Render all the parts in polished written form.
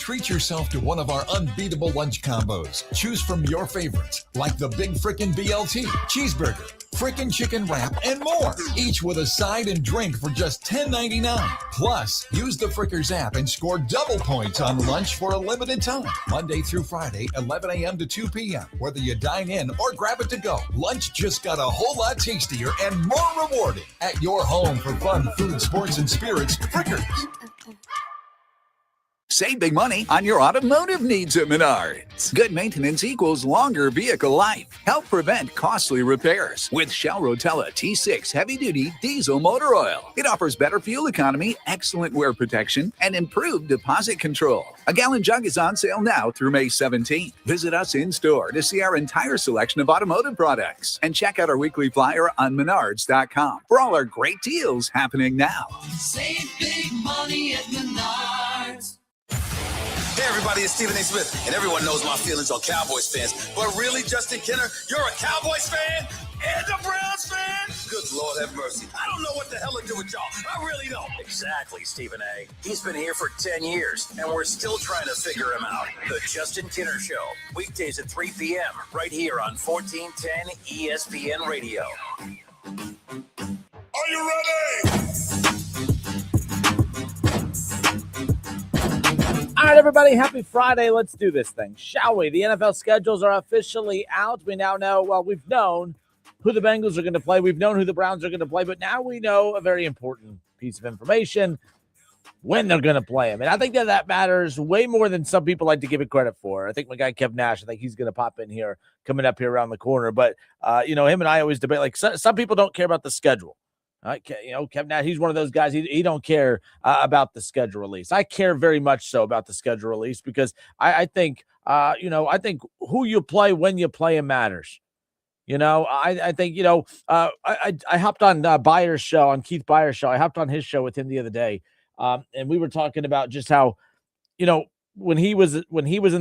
Treat yourself to one of our unbeatable lunch combos. Choose from your favorites, like the Big Frickin' BLT, cheeseburger, frickin' chicken wrap, and more. Each with a side and drink for just $10.99. Plus, use the Frickers app and score double points on lunch for a limited time. Monday through Friday, 11 a.m. to 2 p.m. Whether you dine in or grab it to go, lunch just got a whole lot tastier and more rewarding at your home for fun, food, sports, and spirits. Frickers. Save big money on your automotive needs at Menards. Good maintenance equals longer vehicle life. Help prevent costly repairs with Shell Rotella T6 heavy-duty diesel motor oil. It offers better fuel economy, excellent wear protection, and improved deposit control. A gallon jug is on sale now through May 17th. Visit us in-store to see our entire selection of automotive products and check out our weekly flyer on Menards.com for all our great deals happening now. Save big money at Menards. Hey everybody, it's Stephen A. Smith, and everyone knows my feelings on Cowboys fans. But really, Justin Kenner, you're a Cowboys fan and a Browns fan? Good Lord have mercy. I don't know what the hell to do with y'all. I really don't. Exactly, Stephen A. He's been here for 10 years, and we're still trying to figure him out. The Justin Kenner Show, weekdays at 3 p.m., right here on 1410 ESPN Radio. Are you ready? All right, everybody, happy Friday. Let's do this thing, shall we? The NFL schedules are officially out. We now know, well, we've known who the Bengals are going to play. We've known who the Browns are going to play, but now we know a very important piece of information, when they're going to play them. And I think that matters way more than some people like to give it credit for. I think my guy Kev Nash, I think he's going to pop in here, coming up here around the corner. But, him and I always debate, like some people don't care about the schedule. Kevin Nash, he's one of those guys. He don't care about the schedule release. I care very much so about the schedule release because I think who you play when you play him matters. I think I hopped on Byers' show, on Keith Byers' show. I hopped on his show with him the other day, and we were talking about just how, when he was in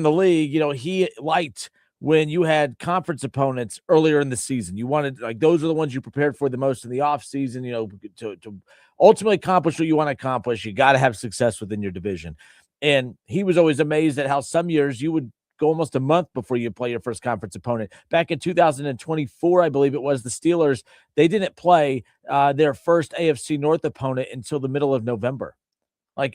the league, he liked when you had conference opponents earlier in the season. You wanted, those are the ones you prepared for the most in the offseason, to ultimately accomplish what you want to accomplish. You got to have success within your division. And he was always amazed at how some years you would go almost a month before you play your first conference opponent. Back in 2024, I believe it was, the Steelers, they didn't play their first AFC North opponent until the middle of November.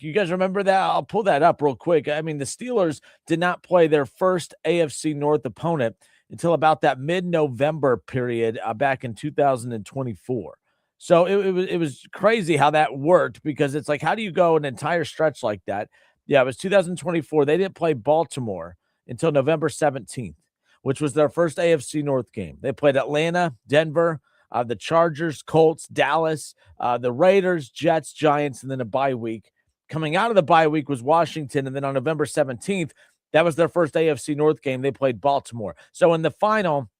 You guys remember that? I'll pull that up real quick. I mean, the Steelers did not play their first AFC North opponent until about that mid-November period back in 2024. So it was crazy how that worked, because it's like, how do you go an entire stretch like that? Yeah, it was 2024. They didn't play Baltimore until November 17th, which was their first AFC North game. They played Atlanta, Denver, the Chargers, Colts, Dallas, the Raiders, Jets, Giants, and then a bye week. Coming out of the bye week was Washington, and then on November 17th, that was their first AFC North game. They played Baltimore. So in the final,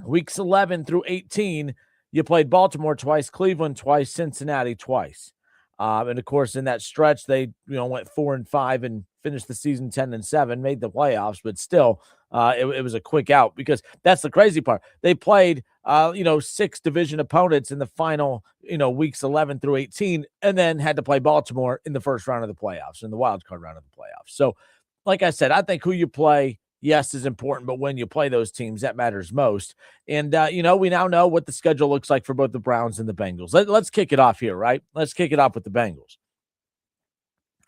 weeks 11 through 18, you played Baltimore twice, Cleveland twice, Cincinnati twice. And of course, in that stretch, they went 4-5 and finished the season 10-7, made the playoffs, but still, it was a quick out, because that's the crazy part. They played 6 division opponents in the final, weeks 11 through 18, and then had to play Baltimore in the first round of the playoffs, in the wild card round of the playoffs. So, like I said, I think who you play, yes, is important, but when you play those teams, that matters most. And, we now know what the schedule looks like for both the Browns and the Bengals. Let's kick it off here, right? Let's kick it off with the Bengals.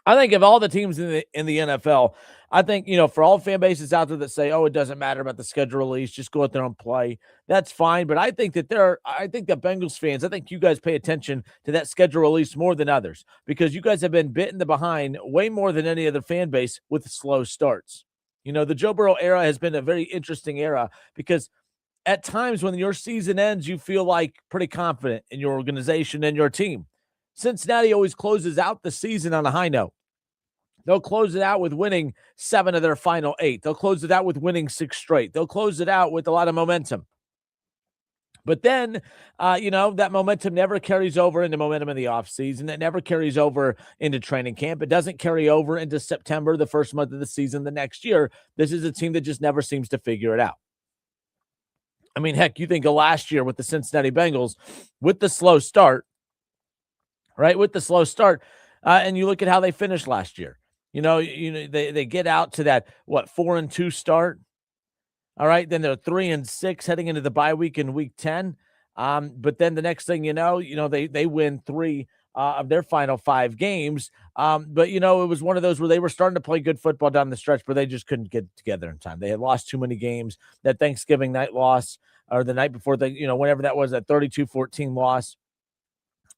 I think of all the teams in the NFL, I think, for all fan bases out there that say, oh, it doesn't matter about the schedule release, just go out there and play, that's fine. But I think that Bengals fans, I think you guys pay attention to that schedule release more than others, because you guys have been bitten the behind way more than any other fan base with slow starts. The Joe Burrow era has been a very interesting era, because at times when your season ends, you feel like pretty confident in your organization and your team. Cincinnati always closes out the season on a high note. They'll close it out with winning 7 of their final 8. They'll close it out with winning 6 straight. They'll close it out with a lot of momentum. But then, that momentum never carries over into momentum in the offseason. It never carries over into training camp. It doesn't carry over into September, the first month of the season, the next year. This is a team that just never seems to figure it out. I mean, heck, you think of last year with the Cincinnati Bengals, with the slow start, right? With the slow start, and you look at how they finished last year. They get out to that 4-2 start. All right, then they're 3-6 heading into the bye week in week 10. But then the next thing they win 3 of their final 5 games. But it was one of those where they were starting to play good football down the stretch, but they just couldn't get together in time. They had lost too many games. That Thanksgiving night loss, or the night before, whenever that was, that 32-14 loss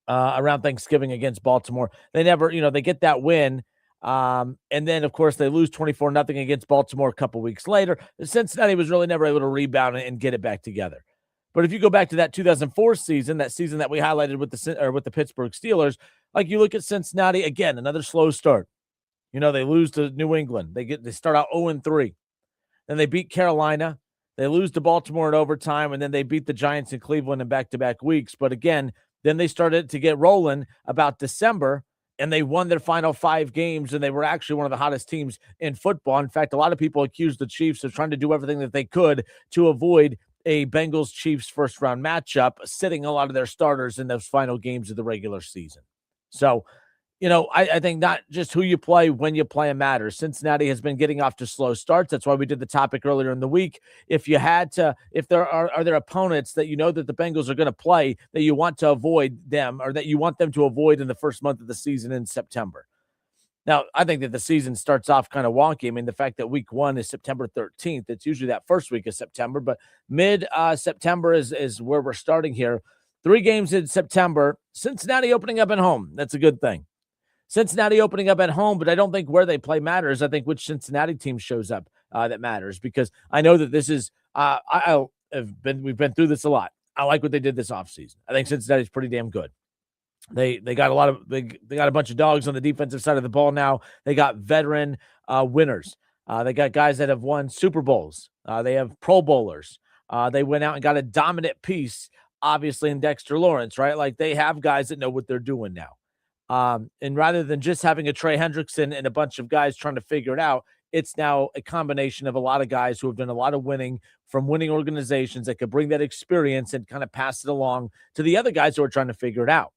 around Thanksgiving against Baltimore. They never, they get that win. And then, of course, they lose 24-0 against Baltimore a couple weeks later. Cincinnati was really never able to rebound and get it back together. But if you go back to that 2004 season, that season that we highlighted with the Pittsburgh Steelers, like you look at Cincinnati, again, another slow start. They lose to New England. They start out 0-3. Then they beat Carolina. They lose to Baltimore in overtime, and then they beat the Giants in Cleveland in back-to-back weeks. But again, then they started to get rolling about December, and they won their final 5 games, and they were actually one of the hottest teams in football. In fact, a lot of people accused the Chiefs of trying to do everything that they could to avoid a Bengals-Chiefs first-round matchup, sitting a lot of their starters in those final games of the regular season. So, I think not just who you play, when you play matters. Cincinnati has been getting off to slow starts. That's why we did the topic earlier in the week. If there are there opponents that that the Bengals are going to play that you want to avoid them, or that you want them to avoid in the first month of the season in September. Now, I think that the season starts off kind of wonky. I mean, the fact that week 1 is September 13th, it's usually that first week of September, but mid-September is where we're starting here. 3 games in September. Cincinnati opening up at home. That's a good thing. Cincinnati opening up at home, but I don't think where they play matters. I think which Cincinnati team shows up that matters, because I know that this is we've been through this a lot. I like what they did this offseason. I think Cincinnati's pretty damn good. They got they got a bunch of dogs on the defensive side of the ball now. They got veteran winners. They got guys that have won Super Bowls. They have Pro Bowlers. They went out and got a dominant piece, obviously, in Dexter Lawrence, right? Like, they have guys that know what they're doing now. And rather than just having a Trey Hendrickson and a bunch of guys trying to figure it out, it's now a combination of a lot of guys who have done a lot of winning from winning organizations that could bring that experience and kind of pass it along to the other guys who are trying to figure it out.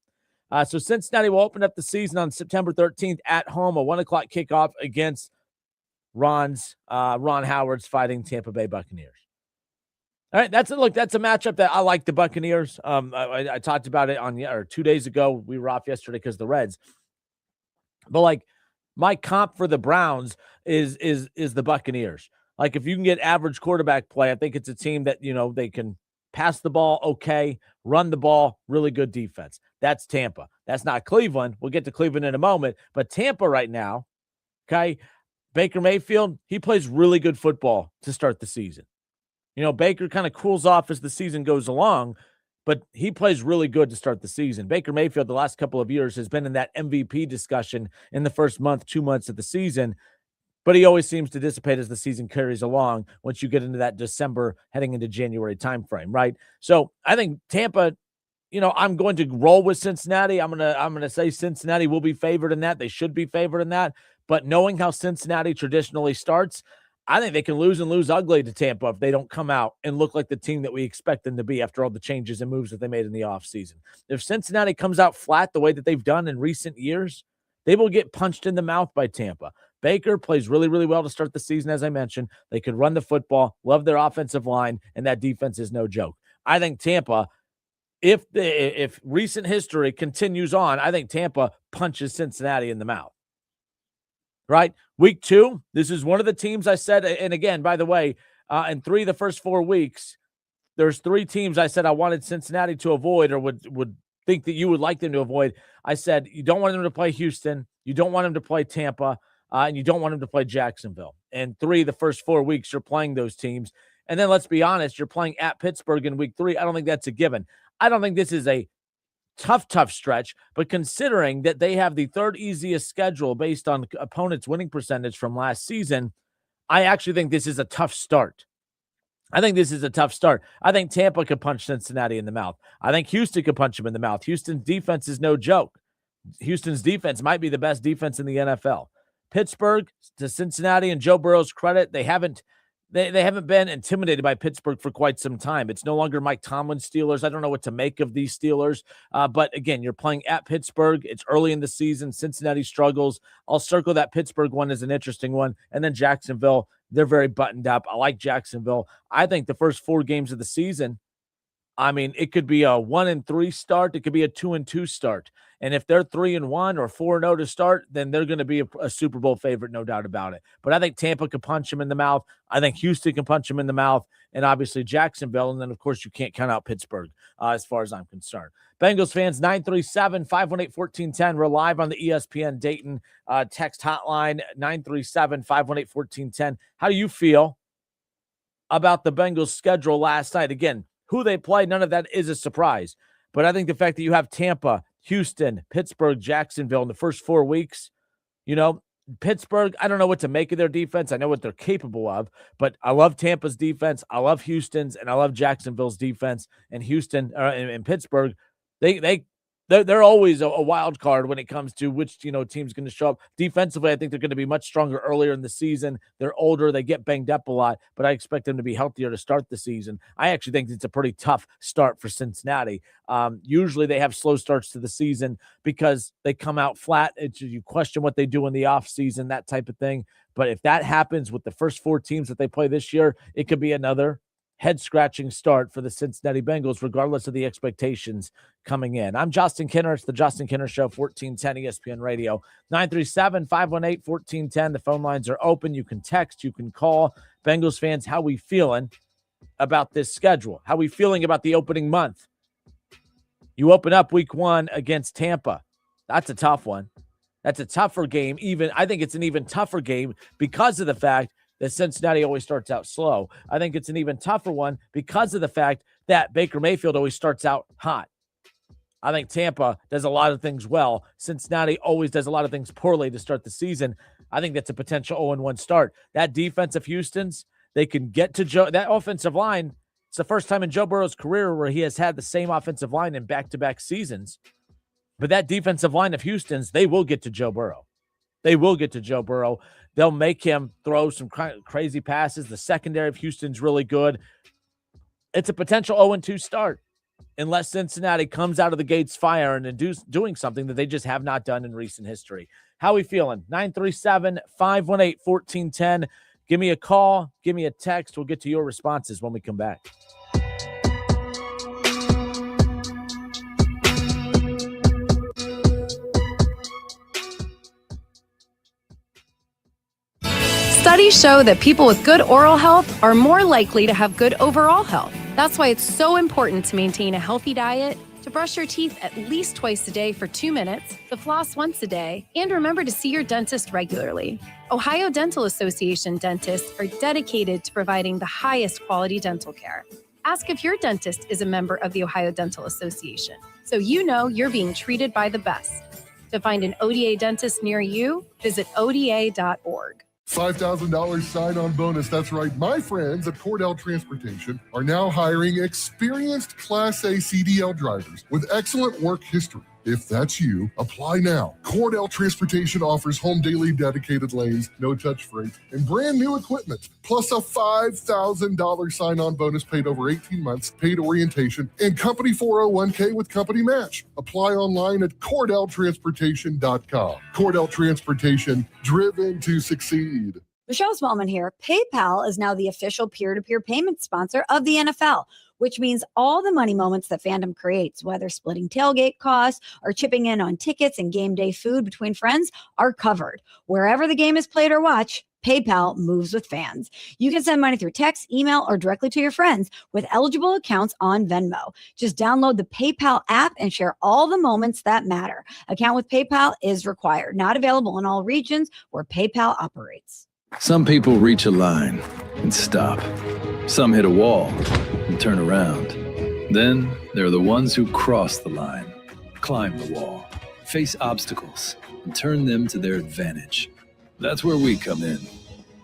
So Cincinnati will open up the season on September 13th at home, a 1:00 kickoff against Ron Howard's Fighting Tampa Bay Buccaneers. All right, that's a matchup that I like, the Buccaneers. I talked about it on 2 days ago. We were off yesterday because of the Reds. But my comp for the Browns is the Buccaneers. Like, if you can get average quarterback play, I think it's a team that they can pass the ball okay, run the ball, really good defense. That's Tampa. That's not Cleveland. We'll get to Cleveland in a moment. But Tampa right now, okay, Baker Mayfield, he plays really good football to start the season. Baker kind of cools off as the season goes along, but he plays really good to start the season. Baker Mayfield, the last couple of years, has been in that MVP discussion in the first 2 months of the season, but he always seems to dissipate as the season carries along once you get into that December heading into January timeframe, right? So I think Tampa, I'm going to roll with Cincinnati. I'm gonna say Cincinnati will be favored in that. They should be favored in that. But knowing how Cincinnati traditionally starts, I think they can lose ugly to Tampa if they don't come out and look like the team that we expect them to be after all the changes and moves that they made in the offseason. If Cincinnati comes out flat the way that they've done in recent years, they will get punched in the mouth by Tampa. Baker plays really, really well to start the season, as I mentioned. They could run the football, love their offensive line, and that defense is no joke. I think Tampa, if recent history continues on, I think Tampa punches Cincinnati in the mouth. Right? Week 2, this is one of the teams I said, and again, by the way, in 3 of the first 4 weeks, there's 3 teams I said I wanted Cincinnati to avoid, or would think that you would like them to avoid. I said you don't want them to play Houston, you don't want them to play Tampa, and you don't want them to play Jacksonville. And 3 of the first 4 weeks, you're playing those teams. And then let's be honest, you're playing at Pittsburgh in week 3. I don't think that's a given. I don't think this is a tough stretch, but considering that they have the 3rd easiest schedule based on opponents' winning percentage from last season, I actually think this is a tough start. I think Tampa could punch Cincinnati in the mouth. I think Houston could punch them in the mouth. Houston's defense is no joke. Houston's defense might be the best defense in the NFL. Pittsburgh, to Cincinnati and Joe Burrow's credit, they haven't They haven't been intimidated by Pittsburgh for quite some time. It's no longer Mike Tomlin's Steelers. I don't know what to make of these Steelers. But again, you're playing at Pittsburgh. It's early in the season. Cincinnati struggles. I'll circle that Pittsburgh one as an interesting one. And then Jacksonville, they're very buttoned up. I like Jacksonville. I think the first 4 games of the season, I mean, it could be a 1-3 start. It could be a 2-2 start. And if they're 3-1 or 4-0 to start, then they're going to be a Super Bowl favorite, no doubt about it. But I think Tampa can punch them in the mouth. I think Houston can punch them in the mouth, and obviously Jacksonville. And then, of course, you can't count out Pittsburgh as far as I'm concerned. Bengals fans, 937-518-1410. We're live on the ESPN Dayton text hotline, 937-518-1410. How do you feel about the Bengals' schedule last night? Again, who they play, none of that is a surprise. But I think the fact that you have Tampa, Houston, Pittsburgh, Jacksonville in the first 4 weeks, Pittsburgh, I don't know what to make of their defense. I know what they're capable of, but I love Tampa's defense. I love Houston's, and I love Jacksonville's defense. And Houston and Pittsburgh, they're always a wild card when it comes to which team's going to show up. Defensively, I think they're going to be much stronger earlier in the season. They're older, they get banged up a lot, but I expect them to be healthier to start the season. I actually think it's a pretty tough start for Cincinnati. Usually they have slow starts to the season because they come out flat. You question what they do in the offseason, that type of thing. But if that happens with the first 4 teams that they play this year, it could be another head-scratching start for the Cincinnati Bengals, regardless of the expectations coming in. I'm Justin Kinner. It's the Justin Kinner Show, 1410 ESPN Radio, 937-518-1410. The phone lines are open. You can text. You can call. Bengals fans, how we feeling about this schedule? How we feeling about the opening month? You open up week 1 against Tampa. That's a tough one. That's a tougher game. I think it's an even tougher game because of the fact that Cincinnati always starts out slow. I think it's an even tougher one because of the fact that Baker Mayfield always starts out hot. I think Tampa does a lot of things well. Cincinnati always does a lot of things poorly to start the season. I think that's a potential 0-1 start. That defense of Houston's, they can get to Joe. That offensive line, it's the first time in Joe Burrow's career where he has had the same offensive line in back-to-back seasons. But that defensive line of Houston's, they will get to Joe Burrow. They will get to Joe Burrow. They'll make him throw some crazy passes. The secondary of Houston's really good. It's a potential 0-2 start unless Cincinnati comes out of the gates fire and doing something that they just have not done in recent history. How are we feeling? 937-518-1410. Give me a call. Give me a text. We'll get to your responses when we come back. Studies show that people with good oral health are more likely to have good overall health. That's why it's so important to maintain a healthy diet, to brush your teeth at least twice a day for 2 minutes, to floss once a day, and remember to see your dentist regularly. Ohio Dental Association dentists are dedicated to providing the highest quality dental care. Ask if your dentist is a member of the Ohio Dental Association, so you know you're being treated by the best. To find an ODA dentist near you, visit ODA.org. $5,000 sign-on bonus. That's right. My friends at Cordell Transportation are now hiring experienced Class A CDL drivers with excellent work history. If that's you, apply now. Cordell Transportation offers home daily dedicated lanes, no-touch freight, and brand new equipment, plus a $5,000 sign-on bonus paid over 18 months, paid orientation, and company 401k with company match. Apply online at CordellTransportation.com. Cordell Transportation, driven to succeed. Michelle Smallman here. PayPal is now the official peer-to-peer payment sponsor of the NFL, which means all the money moments that fandom creates, whether splitting tailgate costs or chipping in on tickets and game day food between friends, are covered. Wherever the game is played or watched, PayPal moves with fans. You can send money through text, email, or directly to your friends with eligible accounts on Venmo. Just download the PayPal app and share all the moments that matter. Account with PayPal is required. Not available in all regions where PayPal operates. Some people reach a line and stop. Some hit a wall and turn around. Then there are the ones who cross the line, climb the wall, face obstacles, and turn them to their advantage. That's where we come in.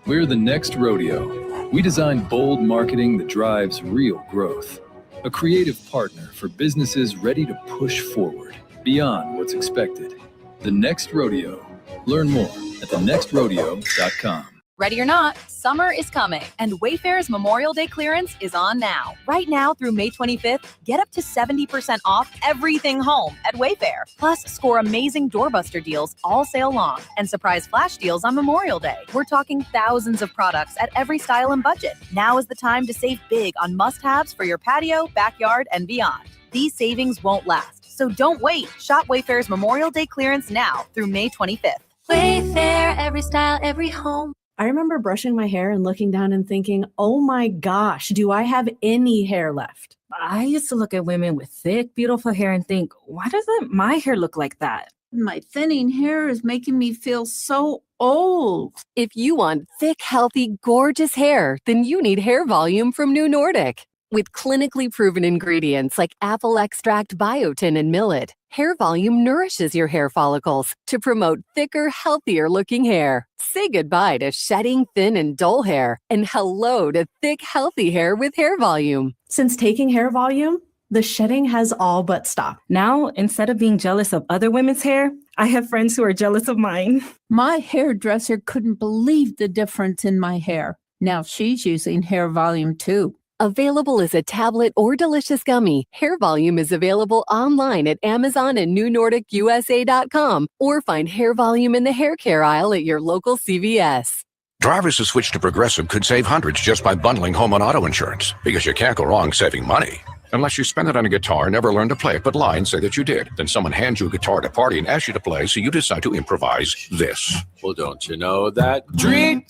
We're the next rodeo. We design bold marketing that drives real growth. A creative partner for businesses ready to push forward beyond what's expected. The Next Rodeo. Learn more at thenextrodeo.com. Ready or not, summer is coming, and Wayfair's Memorial Day clearance is on now. Right now through May 25th, get up to 70% off everything home at Wayfair. Plus, score amazing doorbuster deals all sale long and surprise flash deals on Memorial Day. We're talking thousands of products at every style and budget. Now is the time to save big on must-haves for your patio, backyard, and beyond. These savings won't last, so don't wait. Shop Wayfair's Memorial Day clearance now through May 25th. Wayfair, every style, every home. I remember brushing my hair and looking down and thinking, oh my gosh, do I have any hair left? I used to look at women with thick, beautiful hair and think, why doesn't my hair look like that? My thinning hair is making me feel so old. If you want thick, healthy, gorgeous hair, then you need Hair Volume from New Nordic. With clinically proven ingredients like apple extract, biotin, and millet, Hair Volume nourishes your hair follicles to promote thicker, healthier looking hair. Say goodbye to shedding, thin, and dull hair, and hello to thick, healthy hair with Hair Volume. Since taking Hair Volume, the shedding has all but stopped. Now, instead of being jealous of other women's hair, I have friends who are jealous of mine. My hairdresser couldn't believe the difference in my hair. Now she's using Hair Volume too. Available as a tablet or delicious gummy, Hair Volume is available online at Amazon and NewNordicUSA.com, or find Hair Volume in the hair care aisle at your local CVS. Drivers who switch to Progressive could save hundreds just by bundling home and auto insurance, because you can't go wrong saving money. Unless you spend it on a guitar and never learn to play it, but lie and say that you did. Then someone hands you a guitar at a party and asks you to play, so you decide to improvise this. Well, don't you know that dream,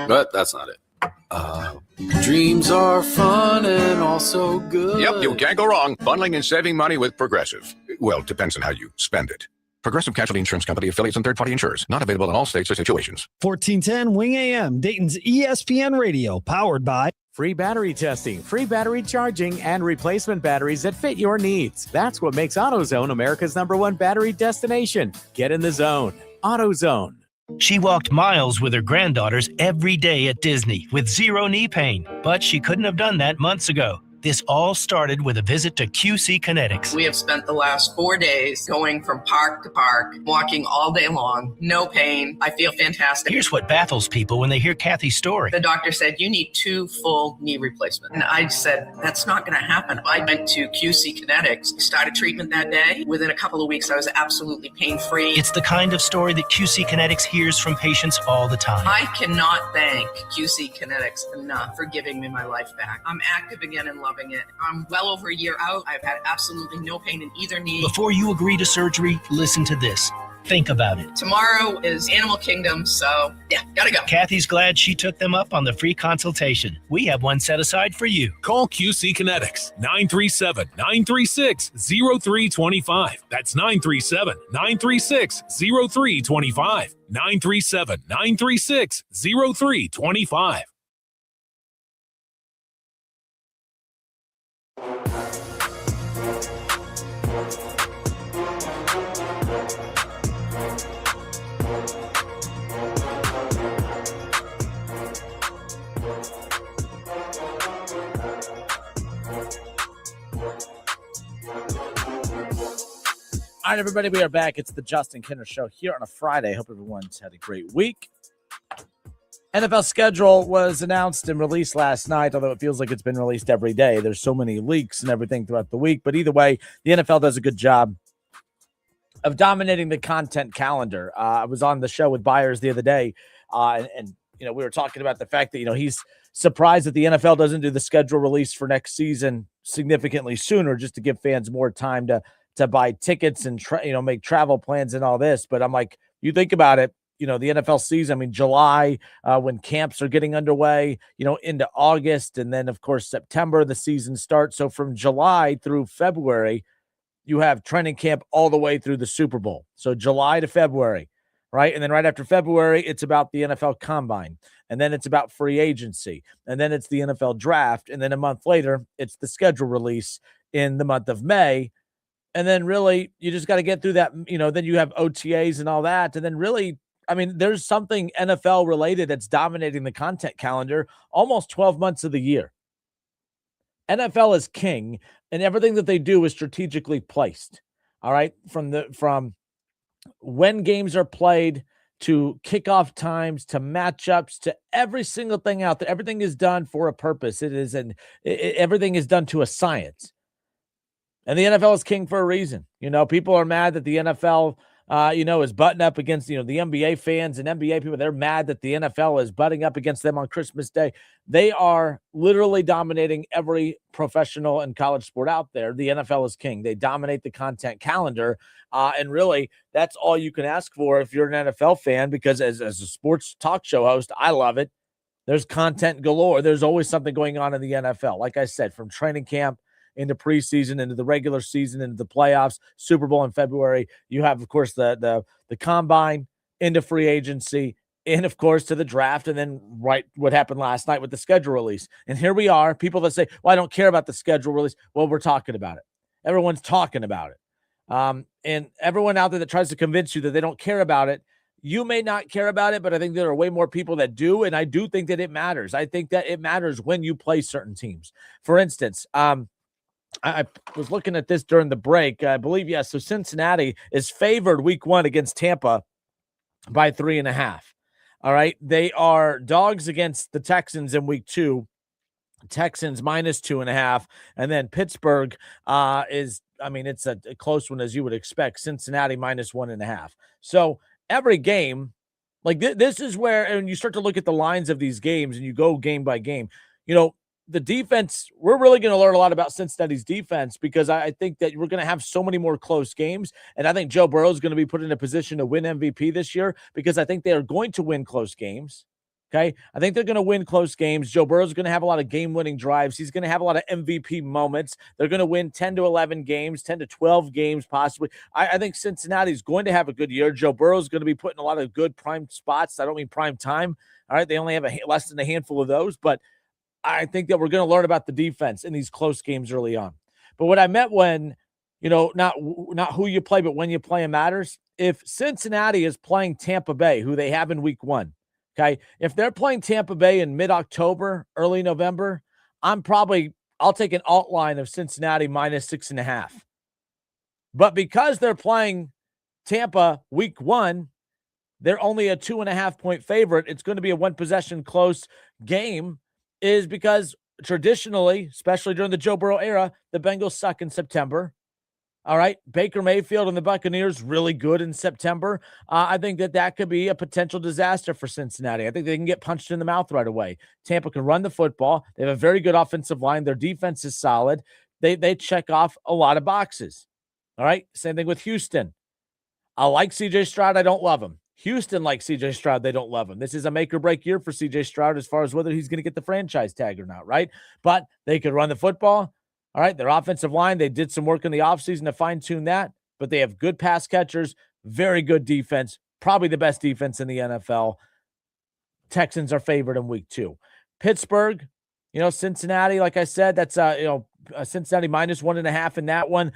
but that's not it. Dreams are fun and also good. Yep, you can't go wrong. Bundling and saving money with Progressive. Well, it depends on how you spend it. Progressive Casualty Insurance Company, affiliates, and third-party insurers. Not available in all states or situations. 1410 Wing AM, Dayton's ESPN Radio, powered by free battery testing, free battery charging, and replacement batteries that fit your needs. That's what makes AutoZone America's #1 battery destination. Get in the zone. AutoZone. She walked miles with her granddaughters every day at Disney with zero knee pain, but she couldn't have done that months ago. This all started with a visit to QC Kinetics. We have spent the last 4 days going from park to park, walking all day long, no pain. I feel fantastic. Here's what baffles people when they hear Kathy's story. The doctor said, you need 2 full knee replacements. And I said, that's not going to happen. I went to QC Kinetics, started treatment that day. Within a couple of weeks, I was absolutely pain-free. It's the kind of story that QC Kinetics hears from patients all the time. I cannot thank QC Kinetics enough for giving me my life back. I'm active again and loving it. I'm well over a year out. I've had absolutely no pain in either knee. Before you agree to surgery, listen to this. Think about it. Tomorrow is Animal Kingdom, so yeah, gotta go. Kathy's glad she took them up on the free consultation. We have one set aside for you. Call QC Kinetics, 937-936-0325. That's 937-936-0325. 937-936-0325. All right, everybody, we are back. It's the Justin Kinner Show here on a Friday. Hope everyone's had a great week. NFL schedule was announced and released last night, although it feels like it's been released every day. There's so many leaks and everything throughout the week. But either way, the NFL does a good job of dominating the content calendar. I was on the show with Byers the other day, and we were talking about the fact that, he's surprised that the NFL doesn't do the schedule release for next season significantly sooner, just to give fans more time to buy tickets and make travel plans and all this. But I'm like, you think about it, the NFL season, July, when camps are getting underway, into August, and then of course September, the season starts. So from July through February, you have training camp all the way through the Super Bowl. So July to February, right? And then right after February, it's about the NFL Combine. And then it's about free agency. And then it's the NFL Draft. And then a month later, it's the schedule release in the month of May. And then really, you just got to get through that, then you have OTAs and all that. And then really, there's something NFL related that's dominating the content calendar almost 12 months of the year. NFL is king, and everything that they do is strategically placed. All right. From when games are played to kickoff times, to matchups, to every single thing out there. Everything is done for a purpose. Everything is done to a science. And the NFL is king for a reason. People are mad that the NFL, is butting up against, the NBA fans and NBA people. They're mad that the NFL is butting up against them on Christmas Day. They are literally dominating every professional and college sport out there. The NFL is king. They dominate the content calendar. And really, that's all you can ask for if you're an NFL fan, because as a sports talk show host, I love it. There's content galore. There's always something going on in the NFL. Like I said, from training camp into preseason, into the regular season, into the playoffs, Super Bowl in February. You have, of course, the combine, into free agency, and of course to the draft, and then what happened last night with the schedule release. And here we are, people that say, well, I don't care about the schedule release. Well, we're talking about it. Everyone's talking about it. And everyone out there that tries to convince you that they don't care about it, you may not care about it, but I think there are way more people that do, and I do think that it matters. I think that it matters when you play certain teams. For instance, I was looking at this during the break. I believe, yes. So Cincinnati is favored week 1 against Tampa by 3.5. All right. They are dogs against the Texans in week 2. Texans minus 2.5. And then Pittsburgh it's a close one as you would expect. Cincinnati minus 1.5. So every game, like this is where, and you start to look at the lines of these games and you go game by game, the defense, we're really going to learn a lot about Cincinnati's defense, because I think that we're going to have so many more close games. And I think Joe Burrow is going to be put in a position to win MVP this year, because I think they are going to win close games. Okay. I think they're going to win close games. Joe Burrow is going to have a lot of game-winning drives. He's going to have a lot of MVP moments. They're going to win 10 to 11 games, 10 to 12 games, possibly. I think Cincinnati is going to have a good year. Joe Burrow is going to be put in a lot of good prime spots. I don't mean prime time. All right. They only have less than a handful of those, but I think that we're going to learn about the defense in these close games early on. But what I meant when, not who you play, but when you play matters. If Cincinnati is playing Tampa Bay, who they have in week 1, okay, if they're playing Tampa Bay in mid-October, early November, I'll take an alt line of Cincinnati minus 6.5. But because they're playing Tampa week 1, they're only a 2.5 point favorite. It's going to be a 1-possession close game, is because traditionally, especially during the Joe Burrow era, the Bengals suck in September. All right. Baker Mayfield and the Buccaneers really good in September. I think that could be a potential disaster for Cincinnati. I think they can get punched in the mouth right away. Tampa can run the football. They have a very good offensive line. Their defense is solid. They check off a lot of boxes. All right. Same thing with Houston. I like CJ Stroud. I don't love him. Houston likes CJ Stroud. They don't love him. This is a make or break year for CJ Stroud as far as whether he's going to get the franchise tag or not, right? But they could run the football. All right. Their offensive line, they did some work in the offseason to fine tune that, but they have good pass catchers, very good defense, probably the best defense in the NFL. Texans are favored in week 2. Pittsburgh, Cincinnati, like I said, that's, Cincinnati minus 1.5 in that one.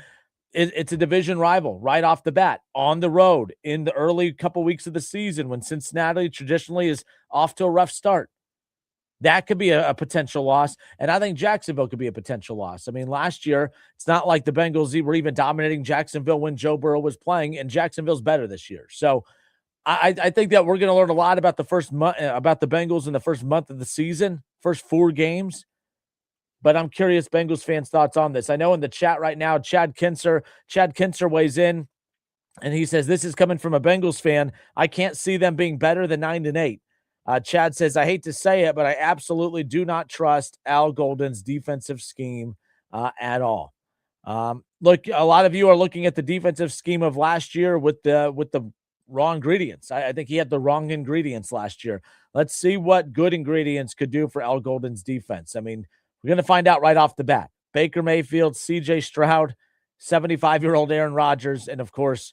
It's a division rival right off the bat on the road in the early couple weeks of the season when Cincinnati traditionally is off to a rough start. That could be a potential loss. And I think Jacksonville could be a potential loss. I mean, last year, it's not like the Bengals were even dominating Jacksonville when Joe Burrow was playing, and Jacksonville's better this year. So I think that we're going to learn a lot about the first month, about the Bengals in the first month of the season, first 4 games. But I'm curious Bengals fans' thoughts on this. I know in the chat right now, Chad Kinser weighs in, and he says, this is coming from a Bengals fan. I can't see them being better than 9-8. Chad says, I hate to say it, but I absolutely do not trust Al Golden's defensive scheme at all. Look, a lot of you are looking at the defensive scheme of last year with the wrong ingredients. I think he had the wrong ingredients last year. Let's see what good ingredients could do for Al Golden's defense. I mean, we're going to find out right off the bat. Baker Mayfield, CJ Stroud, 75-year-old Aaron Rodgers, and, of course,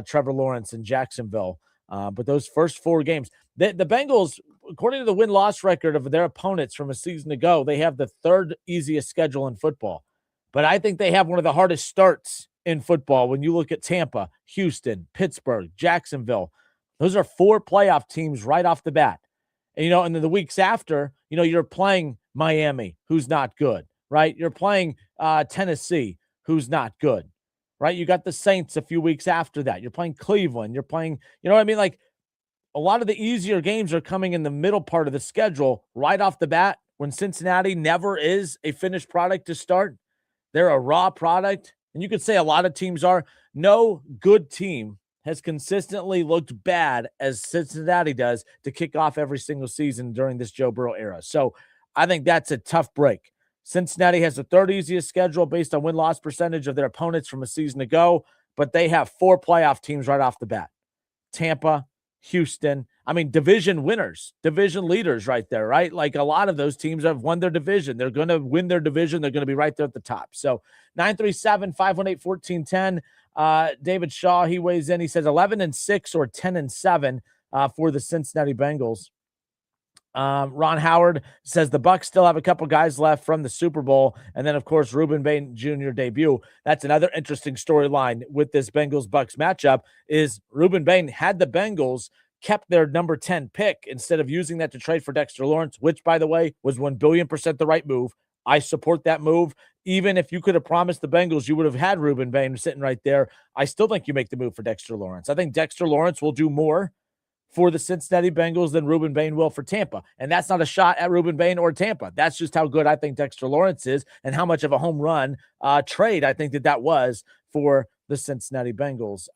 Trevor Lawrence in Jacksonville. But those first 4 games, the Bengals, according to the win-loss record of their opponents from a season ago, they have the 3rd easiest schedule in football. But I think they have one of the hardest starts in football when you look at Tampa, Houston, Pittsburgh, Jacksonville. Those are 4 playoff teams right off the bat. And, and then the weeks after, you're playing Miami, who's not good, right? You're playing Tennessee, who's not good, right? You got the Saints a few weeks after that. You're playing Cleveland. You're playing, you know what I mean? Like, a lot of the easier games are coming in the middle part of the schedule right off the bat when Cincinnati never is a finished product to start. They're a raw product, and you could say a lot of teams are. No good team has consistently looked bad as Cincinnati does to kick off every single season during this Joe Burrow era. So I think that's a tough break. Cincinnati has the third easiest schedule based on win-loss percentage of their opponents from a season ago, but they have 4 playoff teams right off the bat. Tampa, Houston. I mean, division winners, division leaders right there, right? Like a lot of those teams have won their division. They're going to win their division. They're going to be right there at the top. So 937-518-1410. David Shaw, he weighs in. He says 11-6 or 10-7 for the Cincinnati Bengals. Ron Howard says the Bucs still have a couple guys left from the Super Bowl. And then, of course, Reuben Bain Jr. debut. That's another interesting storyline with this Bengals-Bucs matchup is Reuben Bain had the Bengals kept their number 10 pick instead of using that to trade for Dexter Lawrence, which, by the way, was 1,000,000,000% the right move. I support that move. Even if you could have promised the Bengals you would have had Reuben Bain sitting right there, I still think you make the move for Dexter Lawrence. I think Dexter Lawrence will do more for the Cincinnati Bengals than Reuben Bain will for Tampa. And that's not a shot at Reuben Bain or Tampa. That's just how good I think Dexter Lawrence is and how much of a home run trade I think that was for the Cincinnati Bengals,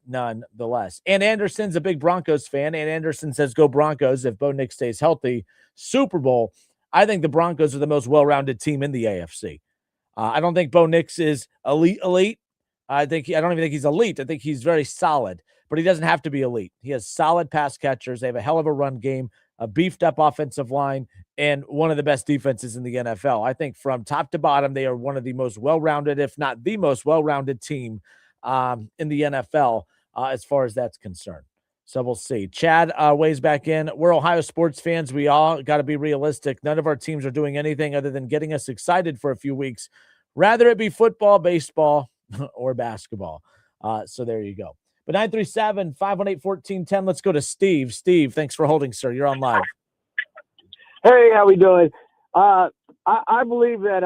nonetheless. And Anderson's a big Broncos fan. And Anderson says, go Broncos if Bo Nix stays healthy. Super Bowl, I think the Broncos are the most well-rounded team in the AFC. I don't think Bo Nix is elite. I don't even think he's elite. I think he's very solid, but he doesn't have to be elite. He has solid pass catchers. They have a hell of a run game, a beefed up offensive line, and one of the best defenses in the NFL. I think from top to bottom, they are one of the most well-rounded, if not the most well-rounded team in the NFL as far as that's concerned. So we'll see. Chad weighs back in. We're Ohio sports fans. We all got to be realistic. None of our teams are doing anything other than getting us excited for a few weeks. Rather it be football, baseball, or basketball. So there you go. But 937-518-1410. Let's go to Steve. Steve, thanks for holding, sir. You're on live. Hey, how we doing? I believe that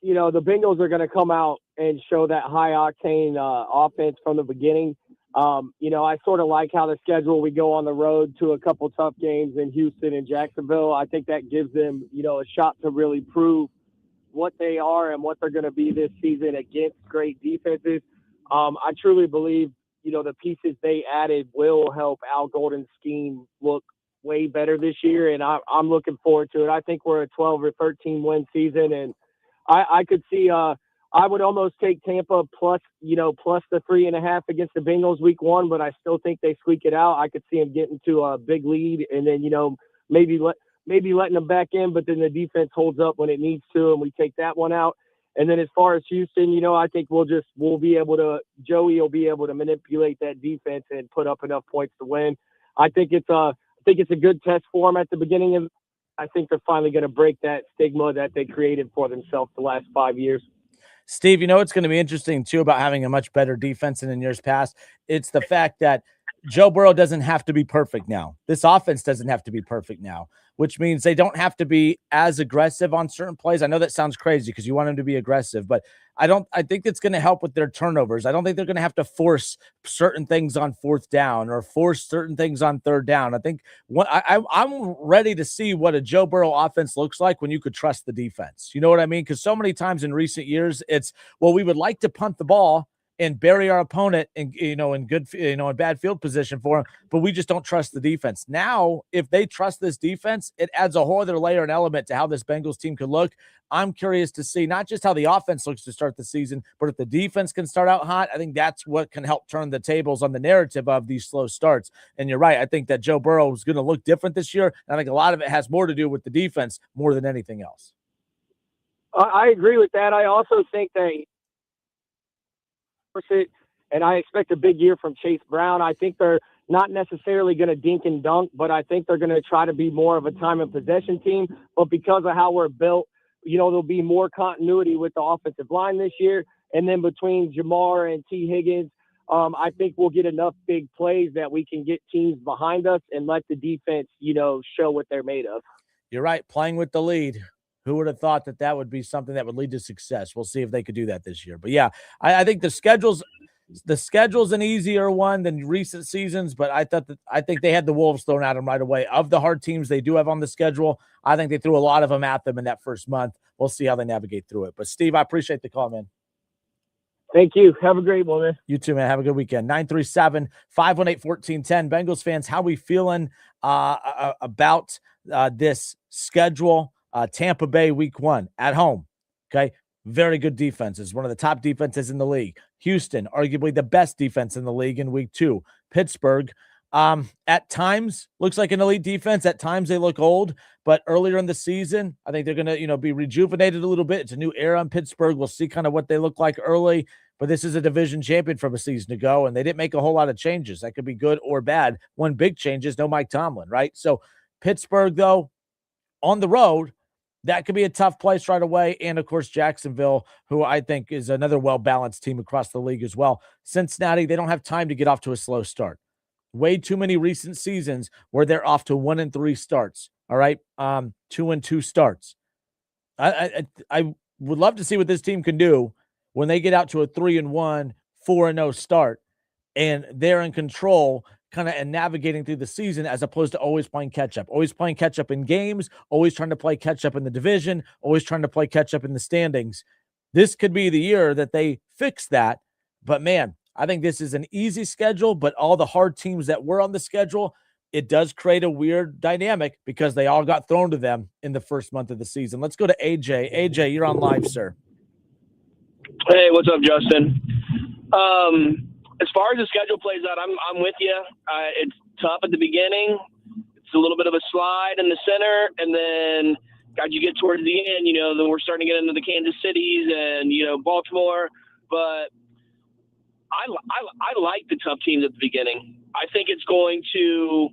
the Bengals are going to come out and show that high octane offense from the beginning. I sort of like how the schedule, we go on the road to a couple tough games in Houston and Jacksonville. I think that gives them, a shot to really prove what they are and what they're going to be this season against great defenses. I truly believe, the pieces they added will help Al Golden's scheme look way better this year, and I'm looking forward to it. I think we're a 12 or 13 win season, and I could see I would almost take Tampa plus the 3.5 against the Bengals week 1, but I still think they squeak it out. I could see them getting to a big lead and then, maybe letting them back in, but then the defense holds up when it needs to, and we take that one out. And then as far as Houston, I think Joey will be able to manipulate that defense and put up enough points to win. I think it's a good test for them at the beginning, and I think they're finally going to break that stigma that they created for themselves the last 5 years. Steve, it's going to be interesting, too, about having a much better defense than in years past. It's the fact that Joe Burrow doesn't have to be perfect now. This offense doesn't have to be perfect now, which means they don't have to be as aggressive on certain plays. I know that sounds crazy because you want them to be aggressive, but I think it's going to help with their turnovers. I don't think they're going to have to force certain things on 4th down or force certain things on 3rd down. I think I'm ready to see what a Joe Burrow offense looks like when you could trust the defense. You know what I mean? Because so many times in recent years, it's, we would like to punt the ball and bury our opponent in bad field position for him, but we just don't trust the defense. Now, if they trust this defense, it adds a whole other layer and element to how this Bengals team could look. I'm curious to see not just how the offense looks to start the season, but if the defense can start out hot, I think that's what can help turn the tables on the narrative of these slow starts. And you're right. I think that Joe Burrow is going to look different this year. And I think a lot of it has more to do with the defense more than anything else. I agree with that. I also think they it, and I expect a big year from Chase Brown. I think they're not necessarily going to dink and dunk, but I think they're going to try to be more of a time and possession team. But because of how we're built, there'll be more continuity with the offensive line this year. And then between Jamar and T. Higgins, I think we'll get enough big plays that we can get teams behind us and let the defense, show what they're made of. You're right. Playing with the lead. Who would have thought that would be something that would lead to success? We'll see if they could do that this year. But yeah, I think the schedule's The schedule's an easier one than recent seasons, but I think they had the Wolves thrown at them right away. Of the hard teams they do have on the schedule, I think they threw a lot of them at them in that first month. We'll see how they navigate through it. But Steve, I appreciate the call, man. Thank you. Have a great one, man. You too, man. Have a good weekend. 937-518-1410. Bengals fans, how we feeling about this schedule? Tampa Bay week 1 at home. Okay. Very good defenses. One of the top defenses in the league. Houston, arguably the best defense in the league in week 2. Pittsburgh, at times looks like an elite defense. At times they look old, but earlier in the season, I think they're going to, be rejuvenated a little bit. It's a new era in Pittsburgh. We'll see kind of what they look like early, but this is a division champion from a season ago, and they didn't make a whole lot of changes. That could be good or bad. One big change is no Mike Tomlin, right? So Pittsburgh, though, on the road, that could be a tough place right away. And, of course, Jacksonville, who I think is another well-balanced team across the league as well. Cincinnati, they don't have time to get off to a slow start. Way too many recent seasons where they're off to 1-3 starts. All right, 2-2 starts. I would love to see what this team can do when they get out to a 3-1, 4-0 start, and they're in control kind of and navigating through the season as opposed to always playing catch-up. Always playing catch-up in games, always trying to play catch-up in the division, always trying to play catch-up in the standings. This could be the year that they fix that. But, man, I think this is an easy schedule, but all the hard teams that were on the schedule, it does create a weird dynamic because they all got thrown to them in the first month of the season. Let's go to AJ. AJ, you're on live, sir. Hey, what's up, Justin? As far as the schedule plays out, I'm with you. It's tough at the beginning. It's a little bit of a slide in the center, and then God, you get towards the end, then we're starting to get into the Kansas Cities and Baltimore. But I like the tough teams at the beginning. I think it's going to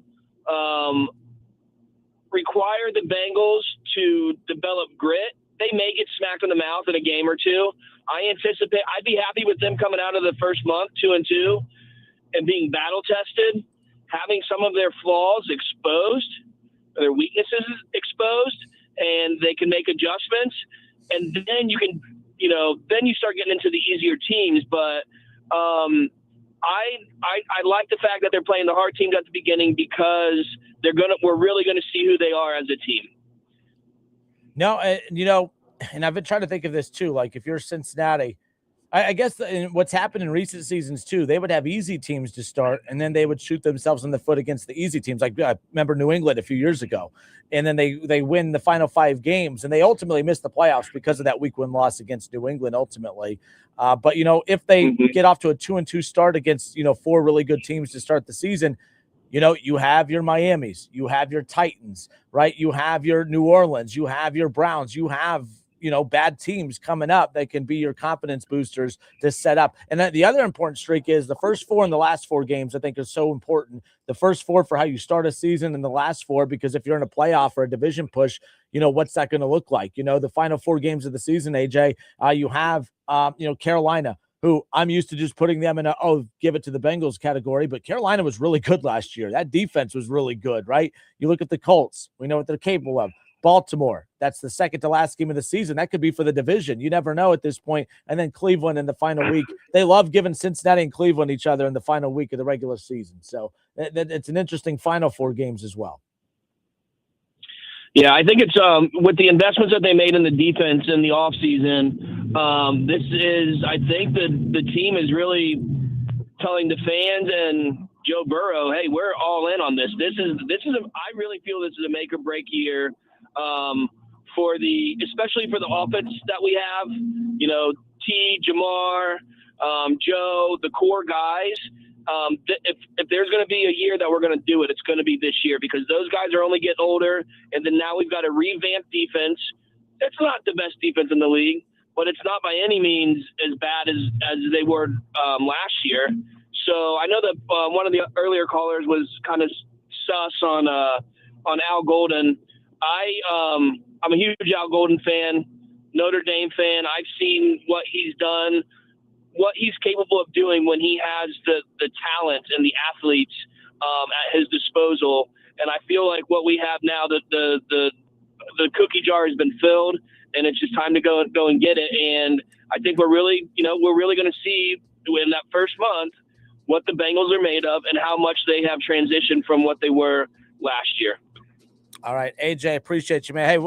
require the Bengals to develop grit. They may get smacked in the mouth in a game or two. I'd be happy with them coming out of the first month 2-2 and being battle tested, having some of their flaws exposed, their weaknesses exposed, and they can make adjustments. And then you can, then you start getting into the easier teams. But I like the fact that they're playing the hard teams at the beginning because we're really gonna see who they are as a team. No, and I've been trying to think of this too. Like if you're Cincinnati, I guess what's happened in recent seasons too, they would have easy teams to start, and then they would shoot themselves in the foot against the easy teams. Like I remember New England a few years ago, and then they win the final 5 games, and they ultimately miss the playoffs because of that week 1 loss against New England ultimately. But if they get off to a 2-2 start against 4 really good teams to start the season, you have your Miamis, you have your Titans, right? You have your New Orleans, you have your Browns, you have bad teams coming up that can be your confidence boosters to set up. And the other important streak is the first 4 and the last 4 games, I think, is so important. The first 4 for how you start a season and the last 4, because if you're in a playoff or a division push, what's that going to look like? The final 4 games of the season, AJ, you have, Carolina, who I'm used to just putting them in give it to the Bengals category, but Carolina was really good last year. That defense was really good, right? You look at the Colts, we know what they're capable of. Baltimore, that's the second to last game of the season. That could be for the division. You never know at this point. And then Cleveland in the final week. They love giving Cincinnati and Cleveland each other in the final week of the regular season. So it's an interesting final 4 games as well. Yeah, I think it's with the investments that they made in the defense in the offseason, I think the team is really telling the fans and Joe Burrow, hey, we're all in on this. I really feel this is a make or break year. Especially for the offense that we have, T, Jamar, Joe, the core guys. If there's going to be a year that we're going to do it, it's going to be this year because those guys are only getting older. And then now we've got a revamped defense. It's not the best defense in the league, but it's not by any means as bad as they were last year. So I know that one of the earlier callers was kind of sus on Al Golden. I'm a huge Al Golden fan, Notre Dame fan. I've seen what he's done, what he's capable of doing when he has the talent and the athletes at his disposal. And I feel like what we have now, the cookie jar has been filled, and it's just time to go and get it. And I think we're really going to see in that first month what the Bengals are made of and how much they have transitioned from what they were last year. All right, AJ, appreciate you, man. Hey,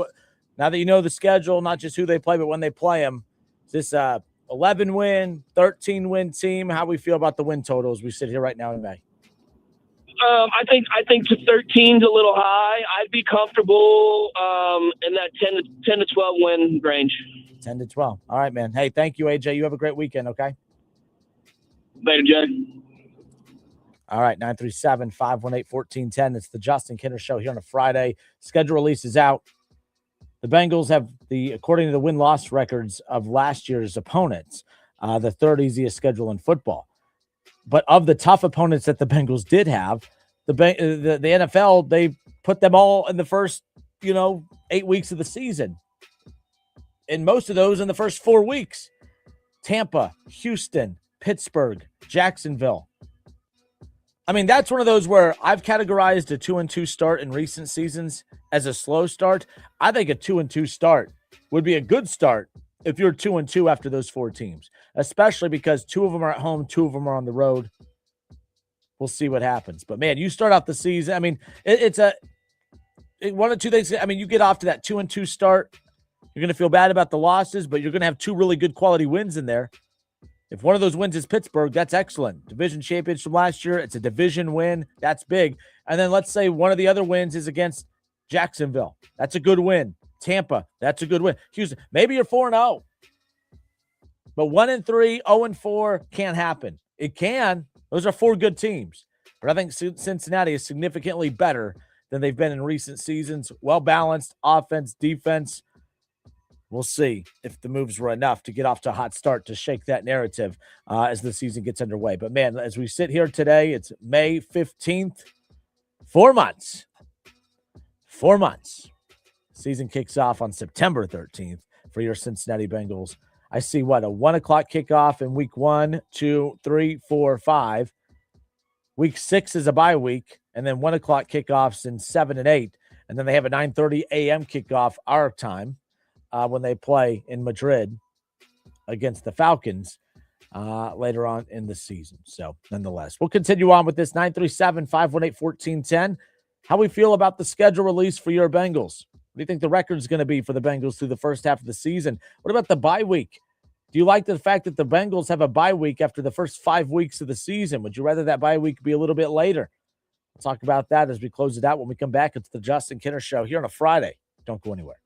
now that you know the schedule, not just who they play, but when they play them, is this 11-win, 13-win team? How we feel about the win totals we sit here right now in May? I think 13's a little high. I'd be comfortable in that 10 to 12 win range. 10 to 12. All right, man. Hey, thank you, AJ. You have a great weekend, okay? Later, Jay. All right, 937-518-1410. It's the Justin Kinner Show here on a Friday. Schedule release is out. The Bengals have, according to the win-loss records of last year's opponents, the third easiest schedule in football. But of the tough opponents that the Bengals did have, the NFL, they put them all in the first, 8 weeks of the season. And most of those in the first 4 weeks. Tampa, Houston, Pittsburgh, Jacksonville. I mean, that's one of those where I've categorized a 2-2 start in recent seasons as a slow start. I think a 2-2 start would be a good start if you're 2-2 after those 4 teams, especially because 2 of them are at home, 2 of them are on the road. We'll see what happens. But, man, you start out the season. I mean, it's one of two things. I mean, you get off to that 2-2 start. You're going to feel bad about the losses, but you're going to have 2 really good quality wins in there. If one of those wins is Pittsburgh, that's excellent. Division champions from last year, it's a division win. That's big. And then let's say one of the other wins is against Jacksonville. That's a good win. Tampa, that's a good win. Houston, maybe you're 4-0. But 1-3, 0-4 can't happen. It can. Those are 4 good teams. But I think Cincinnati is significantly better than they've been in recent seasons. Well-balanced offense, defense. We'll see if the moves were enough to get off to a hot start to shake that narrative as the season gets underway. But, man, as we sit here today, it's May 15th. 4 months. 4 months. Season kicks off on September 13th for your Cincinnati Bengals. I see, a 1 o'clock kickoff in week 1, 2, 3, 4, 5. Week 6 is a bye week, and then 1 o'clock kickoffs in 7 and 8. And then they have a 9:30 a.m. kickoff our time. When they play in Madrid against the Falcons later on in the season. So, nonetheless, we'll continue on with this 937-518-1410. How we feel about the schedule release for your Bengals? What do you think the record's going to be for the Bengals through the first half of the season? What about the bye week? Do you like the fact that the Bengals have a bye week after the first 5 weeks of the season? Would you rather that bye week be a little bit later? We'll talk about that as we close it out when we come back. It's the Justin Kinner Show here on a Friday. Don't go anywhere.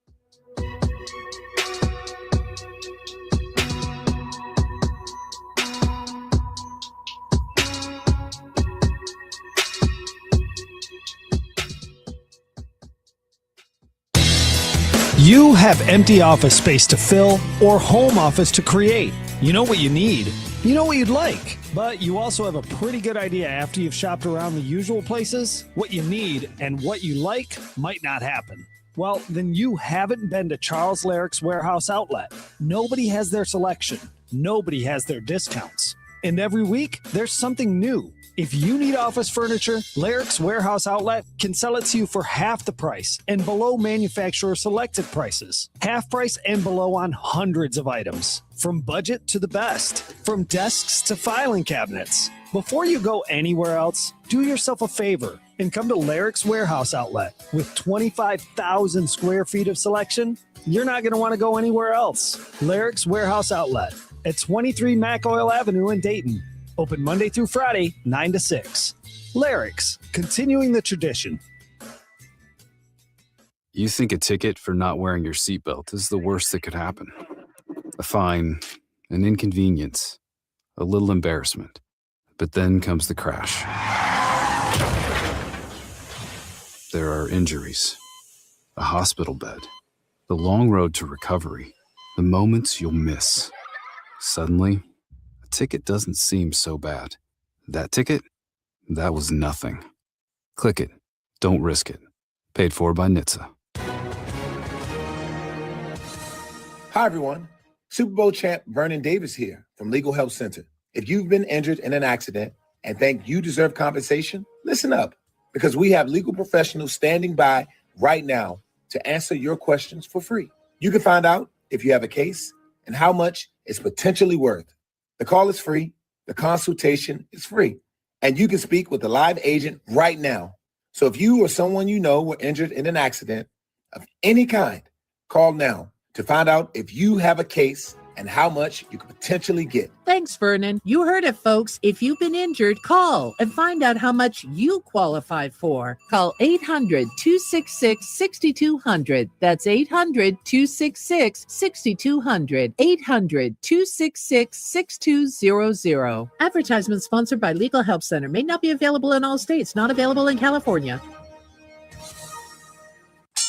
You have empty office space to fill or home office to create. You know what you need. You know what you'd like. But you also have a pretty good idea after you've shopped around the usual places. What you need and what you like might not happen. Well, then you haven't been to Charles Larrick's Warehouse Outlet. Nobody has their selection. Nobody has their discounts. And every week, there's something new. If you need office furniture, Larrick's Warehouse Outlet can sell it to you for half the price and below manufacturer selected prices. Half price and below on hundreds of items. From budget to the best. From desks to filing cabinets. Before you go anywhere else, do yourself a favor and come to Larrick's Warehouse Outlet. With 25,000 square feet of selection, you're not going to want to go anywhere else. Larrick's Warehouse Outlet at 23 Mac Oil Avenue in Dayton. Open Monday through Friday, 9 to 6. Larrick's, continuing the tradition. You think a ticket for not wearing your seatbelt is the worst that could happen. A fine, an inconvenience, a little embarrassment. But then comes the crash. There are injuries, a hospital bed, the long road to recovery, the moments you'll miss. Suddenly, a ticket doesn't seem so bad. That ticket? That was nothing. Click it. Don't risk it. Paid for by NHTSA. Hi, everyone. Super Bowl champ Vernon Davis here from Legal Help Center. If you've been injured in an accident and think you deserve compensation, listen up, because we have legal professionals standing by right now to answer your questions for free. You can find out if you have a case and how much it's potentially worth. The call is free. The consultation is free, and you can speak with a live agent right now. So if you or someone you know were injured in an accident of any kind, call now to find out if you have a case and how much you could potentially get. Thanks, Vernon. You heard it, folks. If you've been injured, call and find out how much you qualify for. Call 800-266-6200. That's 800-266-6200. 800-266-6200. Advertisement sponsored by Legal Help Center. May not be available in all states. Not available in California.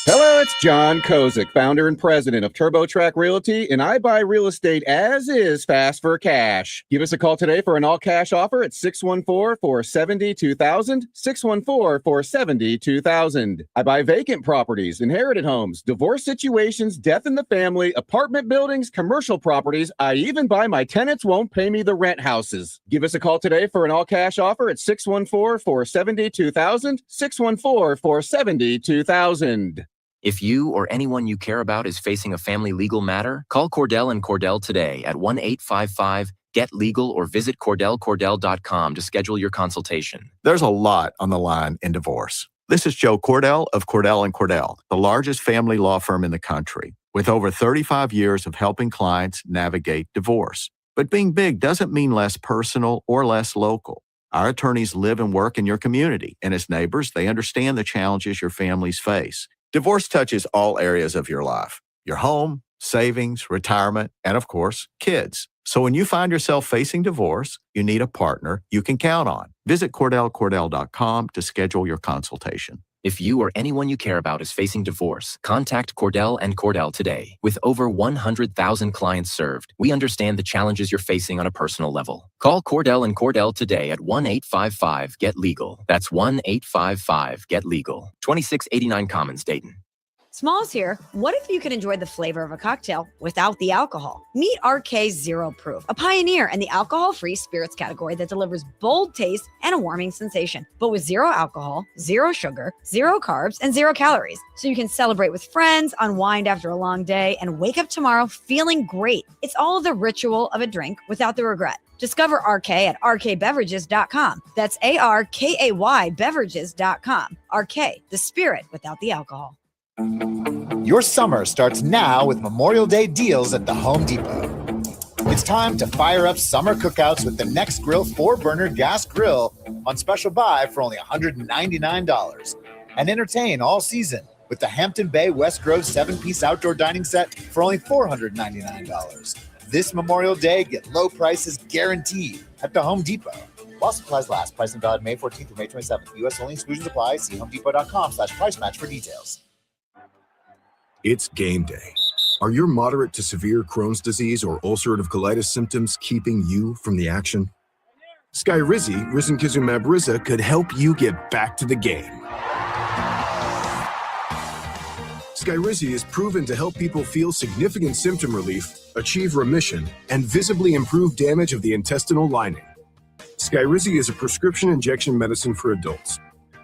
Hello, it's John Kozik, founder and president of TurboTrack Realty, and I buy real estate as is, fast for cash. Give us a call today for an all-cash offer at 614-470-2000, 614-470-2000. I buy vacant properties, inherited homes, divorce situations, death in the family, apartment buildings, commercial properties. I even buy my tenants won't pay me the rent houses. Give us a call today for an all-cash offer at 614-470-2000, 614-470-2000. If you or anyone you care about is facing a family legal matter, call Cordell & Cordell today at 1-855-GET-LEGAL or visit CordellCordell.com to schedule your consultation. There's a lot on the line in divorce. This is Joe Cordell of Cordell & Cordell, the largest family law firm in the country, with over 35 years of helping clients navigate divorce. But being big doesn't mean less personal or less local. Our attorneys live and work in your community, and as neighbors, they understand the challenges your families face. Divorce touches all areas of your life, your home, savings, retirement, and of course, kids. So when you find yourself facing divorce, you need a partner you can count on. Visit CordellCordell.com to schedule your consultation. If you or anyone you care about is facing divorce, contact Cordell & Cordell today. With over 100,000 clients served, we understand the challenges you're facing on a personal level. Call Cordell & Cordell today at 1-855-GET-LEGAL. That's 1-855-GET-LEGAL. 2689 Commons, Dayton. Smalls here. What if you could enjoy the flavor of a cocktail without the alcohol? Meet RK Zero Proof, a pioneer in the alcohol-free spirits category that delivers bold taste and a warming sensation, but with zero alcohol, zero sugar, zero carbs, and zero calories. So you can celebrate with friends, unwind after a long day, and wake up tomorrow feeling great. It's all the ritual of a drink without the regret. Discover RK at rkbeverages.com. That's ARKAY beverages.com. RK, the spirit without the alcohol. Your summer starts now with Memorial Day deals at the Home Depot. It's time to fire up summer cookouts with the Next Grill 4-burner gas grill on special buy for only $199. And entertain all season with the Hampton Bay West Grove 7-piece outdoor dining set for only $499. This Memorial Day, get low prices guaranteed at the Home Depot. While supplies last, pricing valid May 14th through May 27th. U.S. only, exclusions apply. See homedepot.com/price match for details. It's game day. Are your moderate to severe Crohn's disease or ulcerative colitis symptoms keeping you from the action? Skyrizi, risankizumab Riza, could help you get back to the game. Skyrizi is proven to help people feel significant symptom relief, achieve remission, and visibly improve damage of the intestinal lining. Skyrizi is a prescription injection medicine for adults.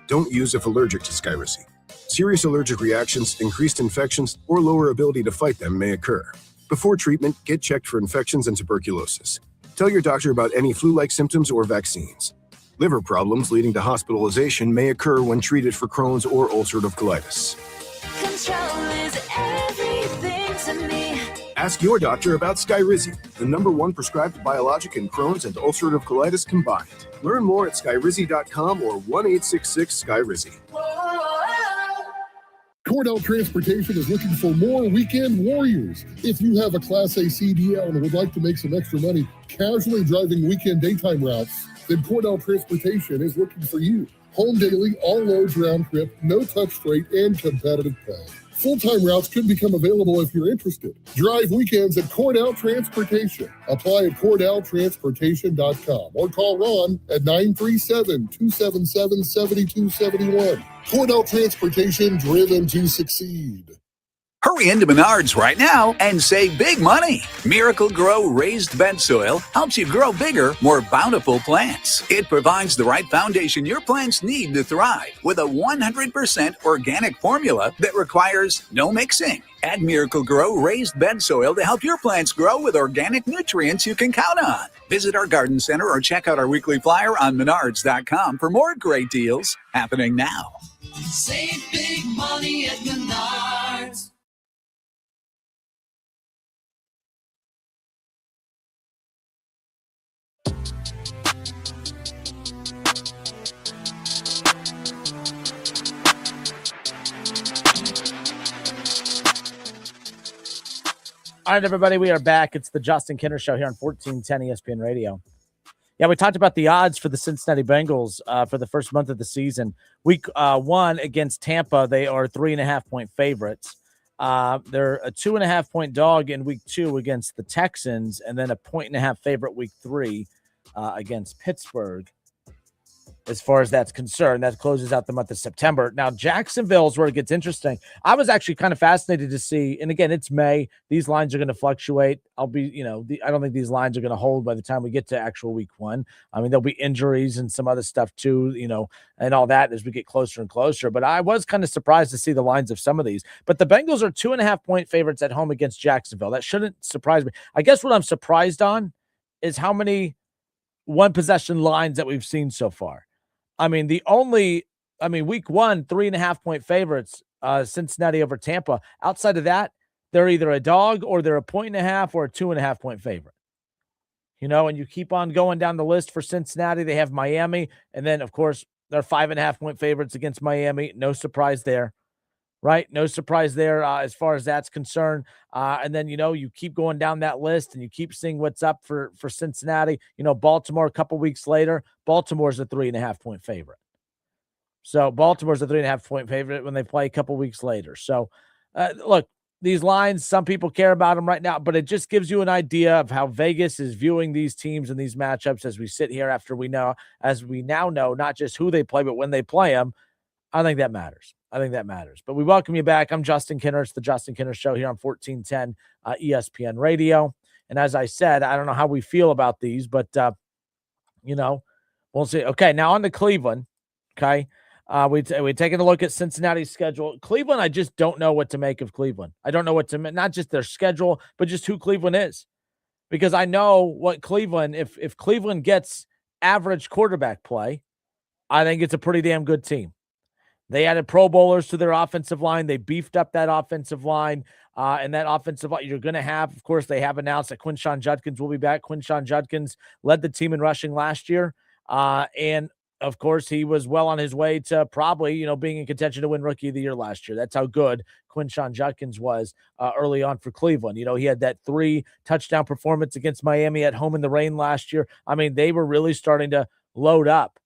Don't use if allergic to Skyrizi. Serious allergic reactions, increased infections, or lower ability to fight them may occur. Before treatment, get checked for infections and tuberculosis. Tell your doctor about any flu-like symptoms or vaccines. Liver problems leading to hospitalization may occur when treated for Crohn's or ulcerative colitis. Control is everything to me. Ask your doctor about Skyrizi, the #1 prescribed biologic in Crohn's and ulcerative colitis combined. Learn more at skyrizi.com or 1-866-SKYRIZI. Cordell Transportation is looking for more weekend warriors. If you have a Class A CDL and would like to make some extra money casually driving weekend daytime routes, then Cordell Transportation is looking for you. Home daily, all loads round trip, no touch rate, and competitive pay. Full-time routes could become available if you're interested. Drive weekends at Cordell Transportation. Apply at CordellTransportation.com or call Ron at 937-277-7271. Cordell Transportation, driven to succeed. Hurry into Menards right now and save big money. Miracle Grow raised bed soil helps you grow bigger, more bountiful plants. It provides the right foundation your plants need to thrive with a 100% organic formula that requires no mixing. Add Miracle Grow raised bed soil to help your plants grow with organic nutrients you can count on. Visit our garden center or check out our weekly flyer on menards.com for more great deals happening now. Save big money at Menards. All right, everybody, we are back. It's the Justin Kinner Show here on 1410 ESPN Radio. Yeah, we talked about the odds for the Cincinnati Bengals for the first month of the season. Week 1 against Tampa, they are 3.5-point favorites. They're a 2.5-point dog in week 2 against the Texans, and then a 1.5 favorite week 3 against Pittsburgh. As far as that's concerned, that closes out the month of September. Now, Jacksonville is where it gets interesting. I was actually kind of fascinated to see, and again, it's May. These lines are going to fluctuate. I don't think these lines are going to hold by the time we get to actual week 1. I mean, there'll be injuries and some other stuff too, and all that as we get closer and closer. But I was kind of surprised to see the lines of some of these. But the Bengals are 2.5-point favorites at home against Jacksonville. That shouldn't surprise me. I guess what I'm surprised on is how many one-possession lines that we've seen so far. I mean, week 1, 3.5-point favorites, Cincinnati over Tampa. Outside of that, they're either a dog or they're a 1.5 or a 2.5-point favorite. And you keep on going down the list for Cincinnati. They have Miami. And then, of course, they're 5.5-point favorites against Miami. No surprise there, right? No surprise there as far as that's concerned. And then, you keep going down that list and you keep seeing what's up for Cincinnati. Baltimore a couple weeks later, Baltimore's a 3.5-point favorite. So Baltimore's a 3.5-point favorite when they play a couple weeks later. So, look, these lines, some people care about them right now, but it just gives you an idea of how Vegas is viewing these teams and these matchups as we sit here as we now know, not just who they play, but when they play them. I think that matters. But we welcome you back. I'm Justin Kinner. It's the Justin Kinner Show here on 1410 ESPN Radio. And as I said, I don't know how we feel about these, but, we'll see. Okay, now on to Cleveland. Okay. We're taking a look at Cincinnati's schedule. Cleveland, I just don't know what to make of Cleveland. I don't know what to make, not just their schedule, but just who Cleveland is. Because I know what Cleveland, if Cleveland gets average quarterback play, I think it's a pretty damn good team. They added Pro Bowlers to their offensive line. They beefed up that offensive line. And that offensive line, you're going to have, of course, they have announced that Quinshon Judkins will be back. Quinshon Judkins led the team in rushing last year. And, of course, he was well on his way to probably, being in contention to win Rookie of the Year last year. That's how good Quinshon Judkins was early on for Cleveland. He had that 3-touchdown performance against Miami at home in the rain last year. I mean, they were really starting to load up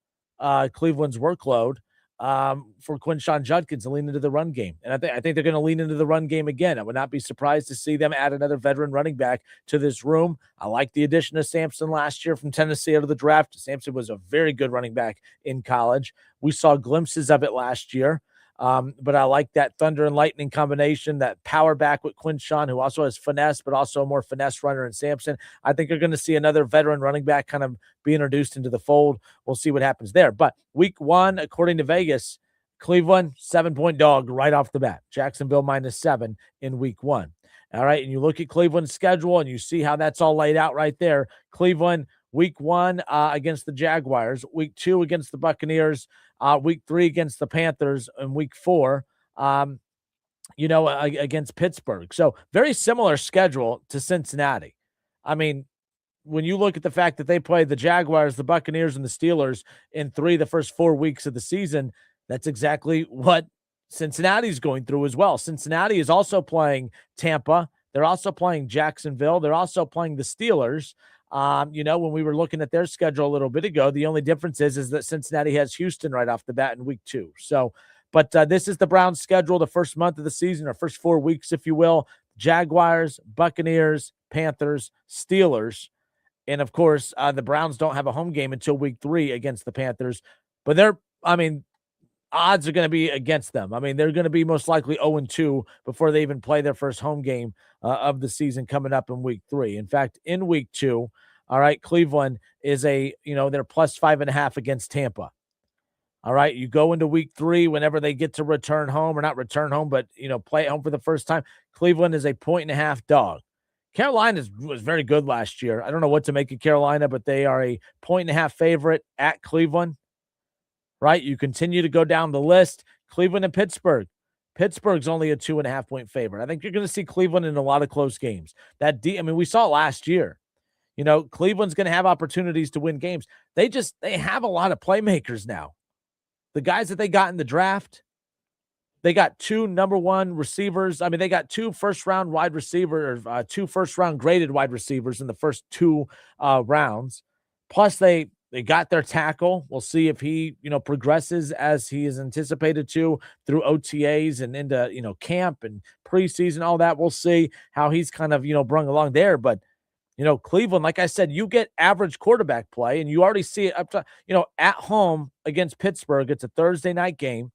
Cleveland's workload for Quinshon Judkins and lean into the run game. And I think they're going to lean into the run game again. I would not be surprised to see them add another veteran running back to this room. I like the addition of Sampson last year from Tennessee out of the draft. Sampson was a very good running back in college. We saw glimpses of it last year. But I like that thunder and lightning combination, that power back with Quinshon, who also has finesse, but also a more finesse runner in Sampson. I think you're going to see another veteran running back kind of be introduced into the fold. We'll see what happens there. But week 1, according to Vegas, Cleveland, 7-point dog right off the bat. Jacksonville -7 in week 1. All right. And you look at Cleveland's schedule and you see how that's all laid out right there. Cleveland, week 1 against the Jaguars, week 2 against the Buccaneers, week 3 against the Panthers, and week 4, against Pittsburgh. So very similar schedule to Cincinnati. I mean, when you look at the fact that they played the Jaguars, the Buccaneers, and the Steelers in 3 of the first 4 weeks of the season, that's exactly what Cincinnati's going through as well. Cincinnati is also playing Tampa. They're also playing Jacksonville. They're also playing the Steelers. When we were looking at their schedule a little bit ago, the only difference is that Cincinnati has Houston right off the bat in week 2. So, but this is the Browns' schedule, the first month of the season, or first 4 weeks, if you will. Jaguars, Buccaneers, Panthers, Steelers. And, of course, the Browns don't have a home game until week 3 against the Panthers. But odds are going to be against them. I mean, they're going to be most likely 0-2 before they even play their first home game of the season coming up in week 3. In fact, in week 2, all right, Cleveland is they're plus 5.5 against Tampa. All right, you go into week 3 whenever they get to return home, or not return home, but, play at home for the first time. Cleveland is a 1.5 dog. Carolina was very good last year. I don't know what to make of Carolina, but they are a 1.5 favorite at Cleveland, right? You continue to go down the list. Cleveland and Pittsburgh. Pittsburgh's only a 2.5 point favorite. I think you're going to see Cleveland in a lot of close games. We saw it last year. Cleveland's going to have opportunities to win games. They have a lot of playmakers now. The guys that they got in the draft, they got 2 number 1 receivers. I mean, they got 2 first-round wide receivers, 2 first-round graded wide receivers in the first 2 rounds. Plus, they got their tackle. We'll see if he, progresses as he is anticipated to through OTAs and into, camp and preseason, all that. We'll see how he's kind of, brung along there. But, Cleveland, like I said, you get average quarterback play, and you already see it up to, at home against Pittsburgh. It's a Thursday night game.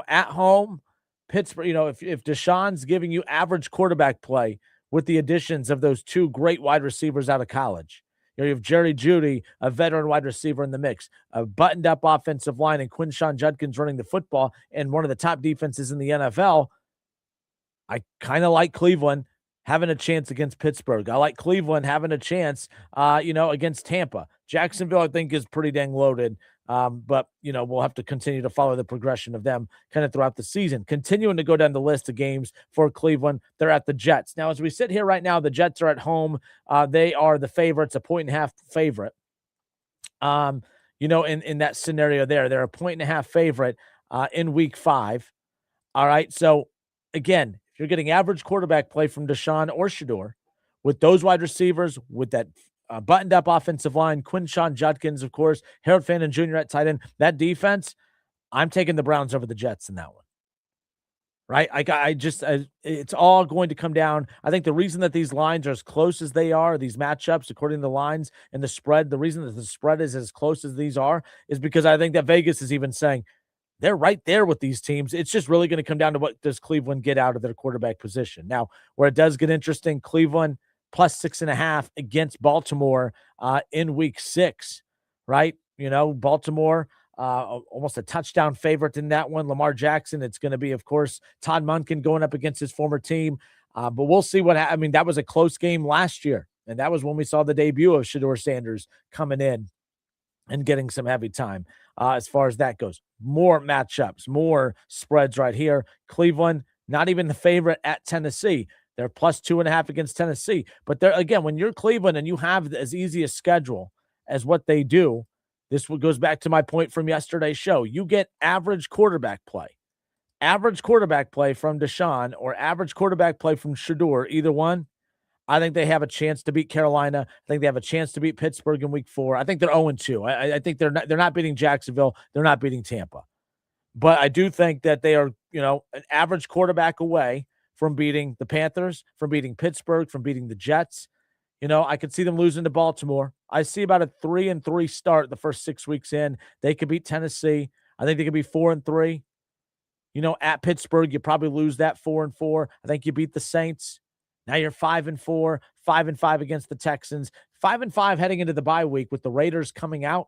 At home, Pittsburgh, if Deshaun's giving you average quarterback play with the additions of those 2 great wide receivers out of college, you have Jerry Jeudy, a veteran wide receiver in the mix, a buttoned-up offensive line, and Quinshon Judkins running the football, and one of the top defenses in the NFL. I kind of like Cleveland having a chance against Pittsburgh. I like Cleveland having a chance, against Tampa. Jacksonville, I think, is pretty dang loaded. But, we'll have to continue to follow the progression of them kind of throughout the season. Continuing to go down the list of games for Cleveland, they're at the Jets. Now, as we sit here right now, the Jets are at home. They are the favorites, a 1.5 favorite. In that scenario there, they're a 1.5 favorite in week 5. All right. So, again, if you're getting average quarterback play from Deshaun or Shedeur with those wide receivers, with that buttoned-up offensive line, Quinshon Judkins, of course, Harold Fannin Jr. at tight end, that defense, I'm taking the Browns over the Jets in that one. Right? It's all going to come down. I think the reason that these lines are as close as they are, these matchups, according to the lines and the spread, the reason that the spread is as close as these are is because I think that Vegas is even saying, they're right there with these teams. It's just really going to come down to what does Cleveland get out of their quarterback position. Now, where it does get interesting, Cleveland plus 6.5 against Baltimore in week 6, right? Baltimore, almost a touchdown favorite in that one. Lamar Jackson, it's going to be, of course, Todd Monken going up against his former team. But we'll see that was a close game last year. And that was when we saw the debut of Shedeur Sanders coming in and getting some heavy time as far as that goes. More matchups, more spreads right here. Cleveland, not even the favorite at Tennessee. They're plus 2.5 against Tennessee. But again, when you're Cleveland and you have as easy a schedule as what they do, this goes back to my point from yesterday's show. You get average quarterback play. Average quarterback play from Deshaun or average quarterback play from Shedeur, either one. I think they have a chance to beat Carolina. I think they have a chance to beat Pittsburgh in week 4. I think they're 0-2. I think they're not beating Jacksonville. They're not beating Tampa. But I do think that they are, an average quarterback away from beating the Panthers, from beating Pittsburgh, from beating the Jets. I could see them losing to Baltimore. I see about a 3-3 start the first 6 weeks in. They could beat Tennessee. I think they could be 4-3. At Pittsburgh, you probably lose that 4-4. I think you beat the Saints. Now you're 5-4, 5-5 against the Texans, 5-5 heading into the bye week with the Raiders coming out.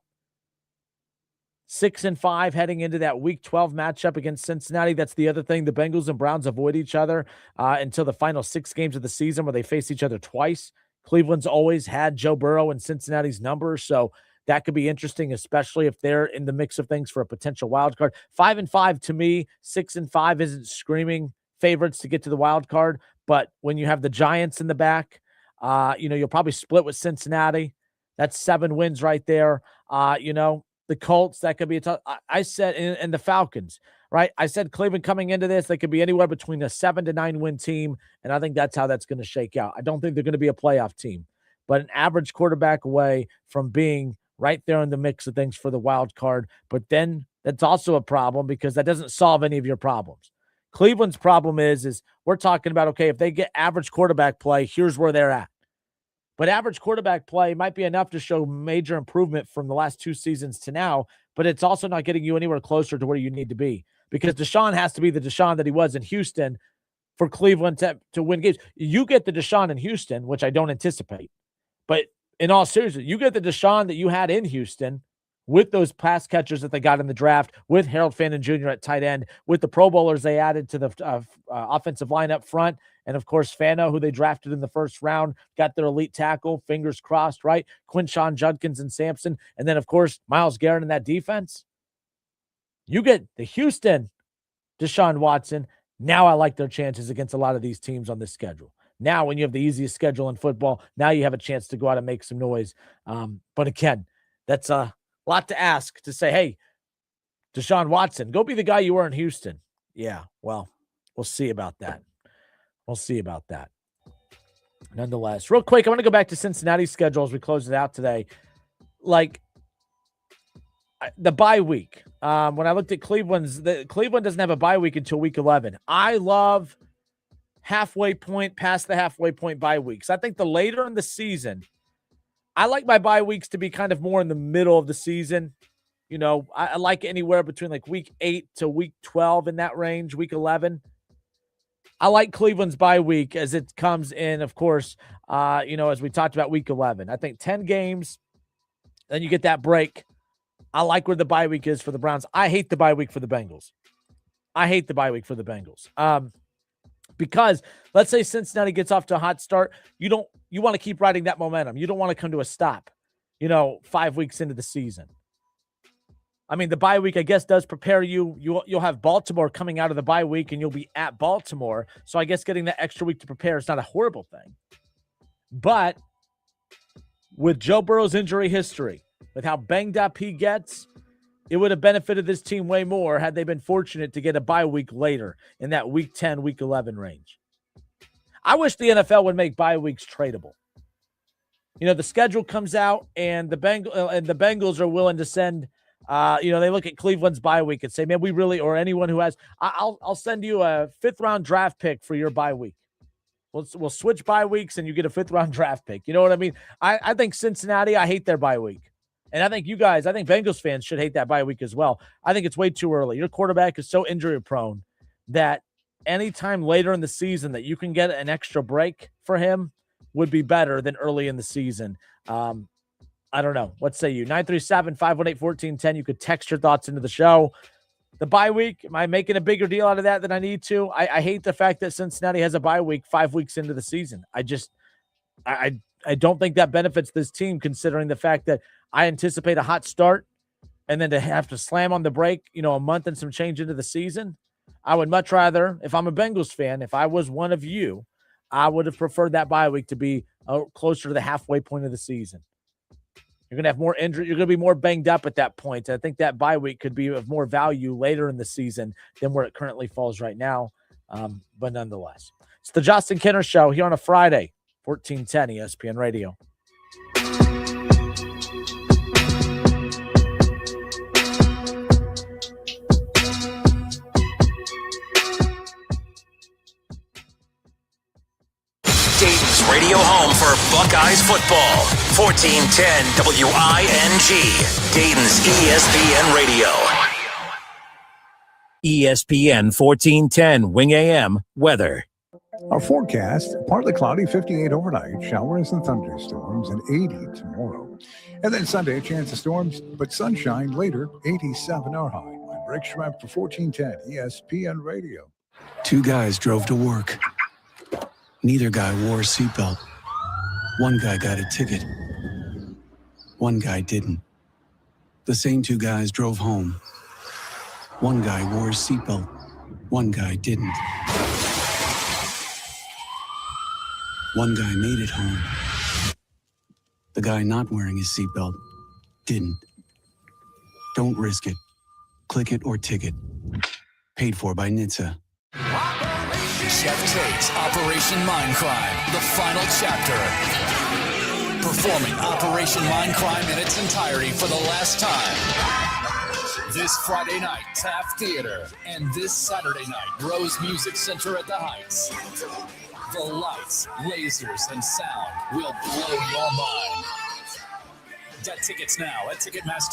6-5 heading into that week 12 matchup against Cincinnati. That's the other thing. The Bengals and Browns avoid each other until the final 6 games of the season where they face each other twice. Cleveland's always had Joe Burrow and Cincinnati's number, so that could be interesting, especially if they're in the mix of things for a potential wild card. 5-5 to me, 6-5 isn't screaming favorites to get to the wild card. But when you have the Giants in the back, you'll probably split with Cincinnati. That's 7 wins right there. The Colts, that could be a tough. I said, and the Falcons, right? I said Cleveland coming into this, they could be anywhere between a 7 to 9 win team. And I think that's how that's going to shake out. I don't think they're going to be a playoff team, but an average quarterback away from being right there in the mix of things for the wild card. But then that's also a problem because that doesn't solve any of your problems. Cleveland's problem is we're talking about, okay, if they get average quarterback play, here's where they're at. But average quarterback play might be enough to show major improvement from the last 2 seasons to now, but it's also not getting you anywhere closer to where you need to be, because Deshaun has to be the Deshaun that he was in Houston for Cleveland to win games. You get the Deshaun in Houston, which I don't anticipate, but in all seriousness, you get the Deshaun that you had in Houston with those pass catchers that they got in the draft, with Harold Fannin Jr. at tight end, with the Pro Bowlers they added to the offensive line up front, and of course Fano, who they drafted in the first round, got their elite tackle, fingers crossed, right? Quinshon Judkins and Sampson, and then of course Myles Garrett in that defense. You get the Houston Deshaun Watson. Now I like their chances against a lot of these teams on this schedule. Now, when you have the easiest schedule in football, now you have a chance to go out and make some noise. But again, that's a lot to ask, to say, hey, Deshaun Watson, go be the guy you were in Houston. Yeah, well, we'll see about that. We'll see about that. Nonetheless, real quick, I want to go back to Cincinnati's schedule as we close it out today. Like, the bye week. When I looked at Cleveland doesn't have a bye week until week 11. I love halfway point, past the halfway point bye weeks. I think the later in the season, I like my bye weeks to be kind of more in the middle of the season. You know, I like anywhere between like week 8 to week 12 in that range, week 11. I like Cleveland's bye week as it comes in, of course, as we talked about week 11. I think 10 games, then you get that break. I like where the bye week is for the Browns. I hate the bye week for the Bengals. Because let's say Cincinnati gets off to a hot start. You want to keep riding that momentum. You don't want to come to a stop, 5 weeks into the season. I mean, the bye week, I guess, does prepare you. You'll have Baltimore coming out of the bye week, and you'll be at Baltimore. So I guess getting that extra week to prepare is not a horrible thing. But with Joe Burrow's injury history, with how banged up he gets, it would have benefited this team way more had they been fortunate to get a bye week later in that week 10, week 11 range. I wish the NFL would make bye weeks tradable. The schedule comes out and the Bengals are willing to send, they look at Cleveland's bye week and say, man, we really, or anyone who has, I'll send you a 5th round draft pick for your bye week. We'll switch bye weeks and you get a 5th round draft pick. You know what I mean? I think Cincinnati, I hate their bye week. And I think Bengals fans should hate that bye week as well. I think it's way too early. Your quarterback is so injury prone that anytime later in the season that you can get an extra break for him would be better than early in the season. I don't know. What say you? 937-518-1410. You could text your thoughts into the show. The bye week, am I making a bigger deal out of that than I need to? I hate the fact that Cincinnati has a bye week 5 weeks into the season. I don't think that benefits this team, considering the fact that I anticipate a hot start and then to have to slam on the brake, a month and some change into the season. I would much rather, if I'm a Bengals fan, if I was one of you, I would have preferred that bye week to be closer to the halfway point of the season. You're going to have more injury. You're going to be more banged up at that point. I think that bye week could be of more value later in the season than where it currently falls right now. But nonetheless, it's the Justin Kinner Show here on a Friday, 1410 ESPN Radio. Dayton's radio home for Buckeyes football. 1410 WING. Dayton's ESPN Radio. ESPN 1410 Wing AM weather. Our forecast, partly cloudy, 58 overnight, showers and thunderstorms, and 80 tomorrow. And then Sunday, a chance of storms, but sunshine later, 87 our high. I'm Rick Schrepp for 1410 ESPN Radio. Two guys drove to work. Neither guy wore a seatbelt. One guy got a ticket. One guy didn't. The same two guys drove home. One guy wore a seatbelt. One guy didn't. One guy made it home. The guy not wearing his seatbelt didn't. Don't risk it. Click it or ticket. Paid for by NHTSA. Chef Tate's Operation Mindcrime, the final chapter. Performing Operation Mindcrime in its entirety for the last time. This Friday night, Taft Theater. And this Saturday night, Rose Music Center at the Heights. The lights, lasers, and sound will blow your mind. Get tickets now at Ticketmaster.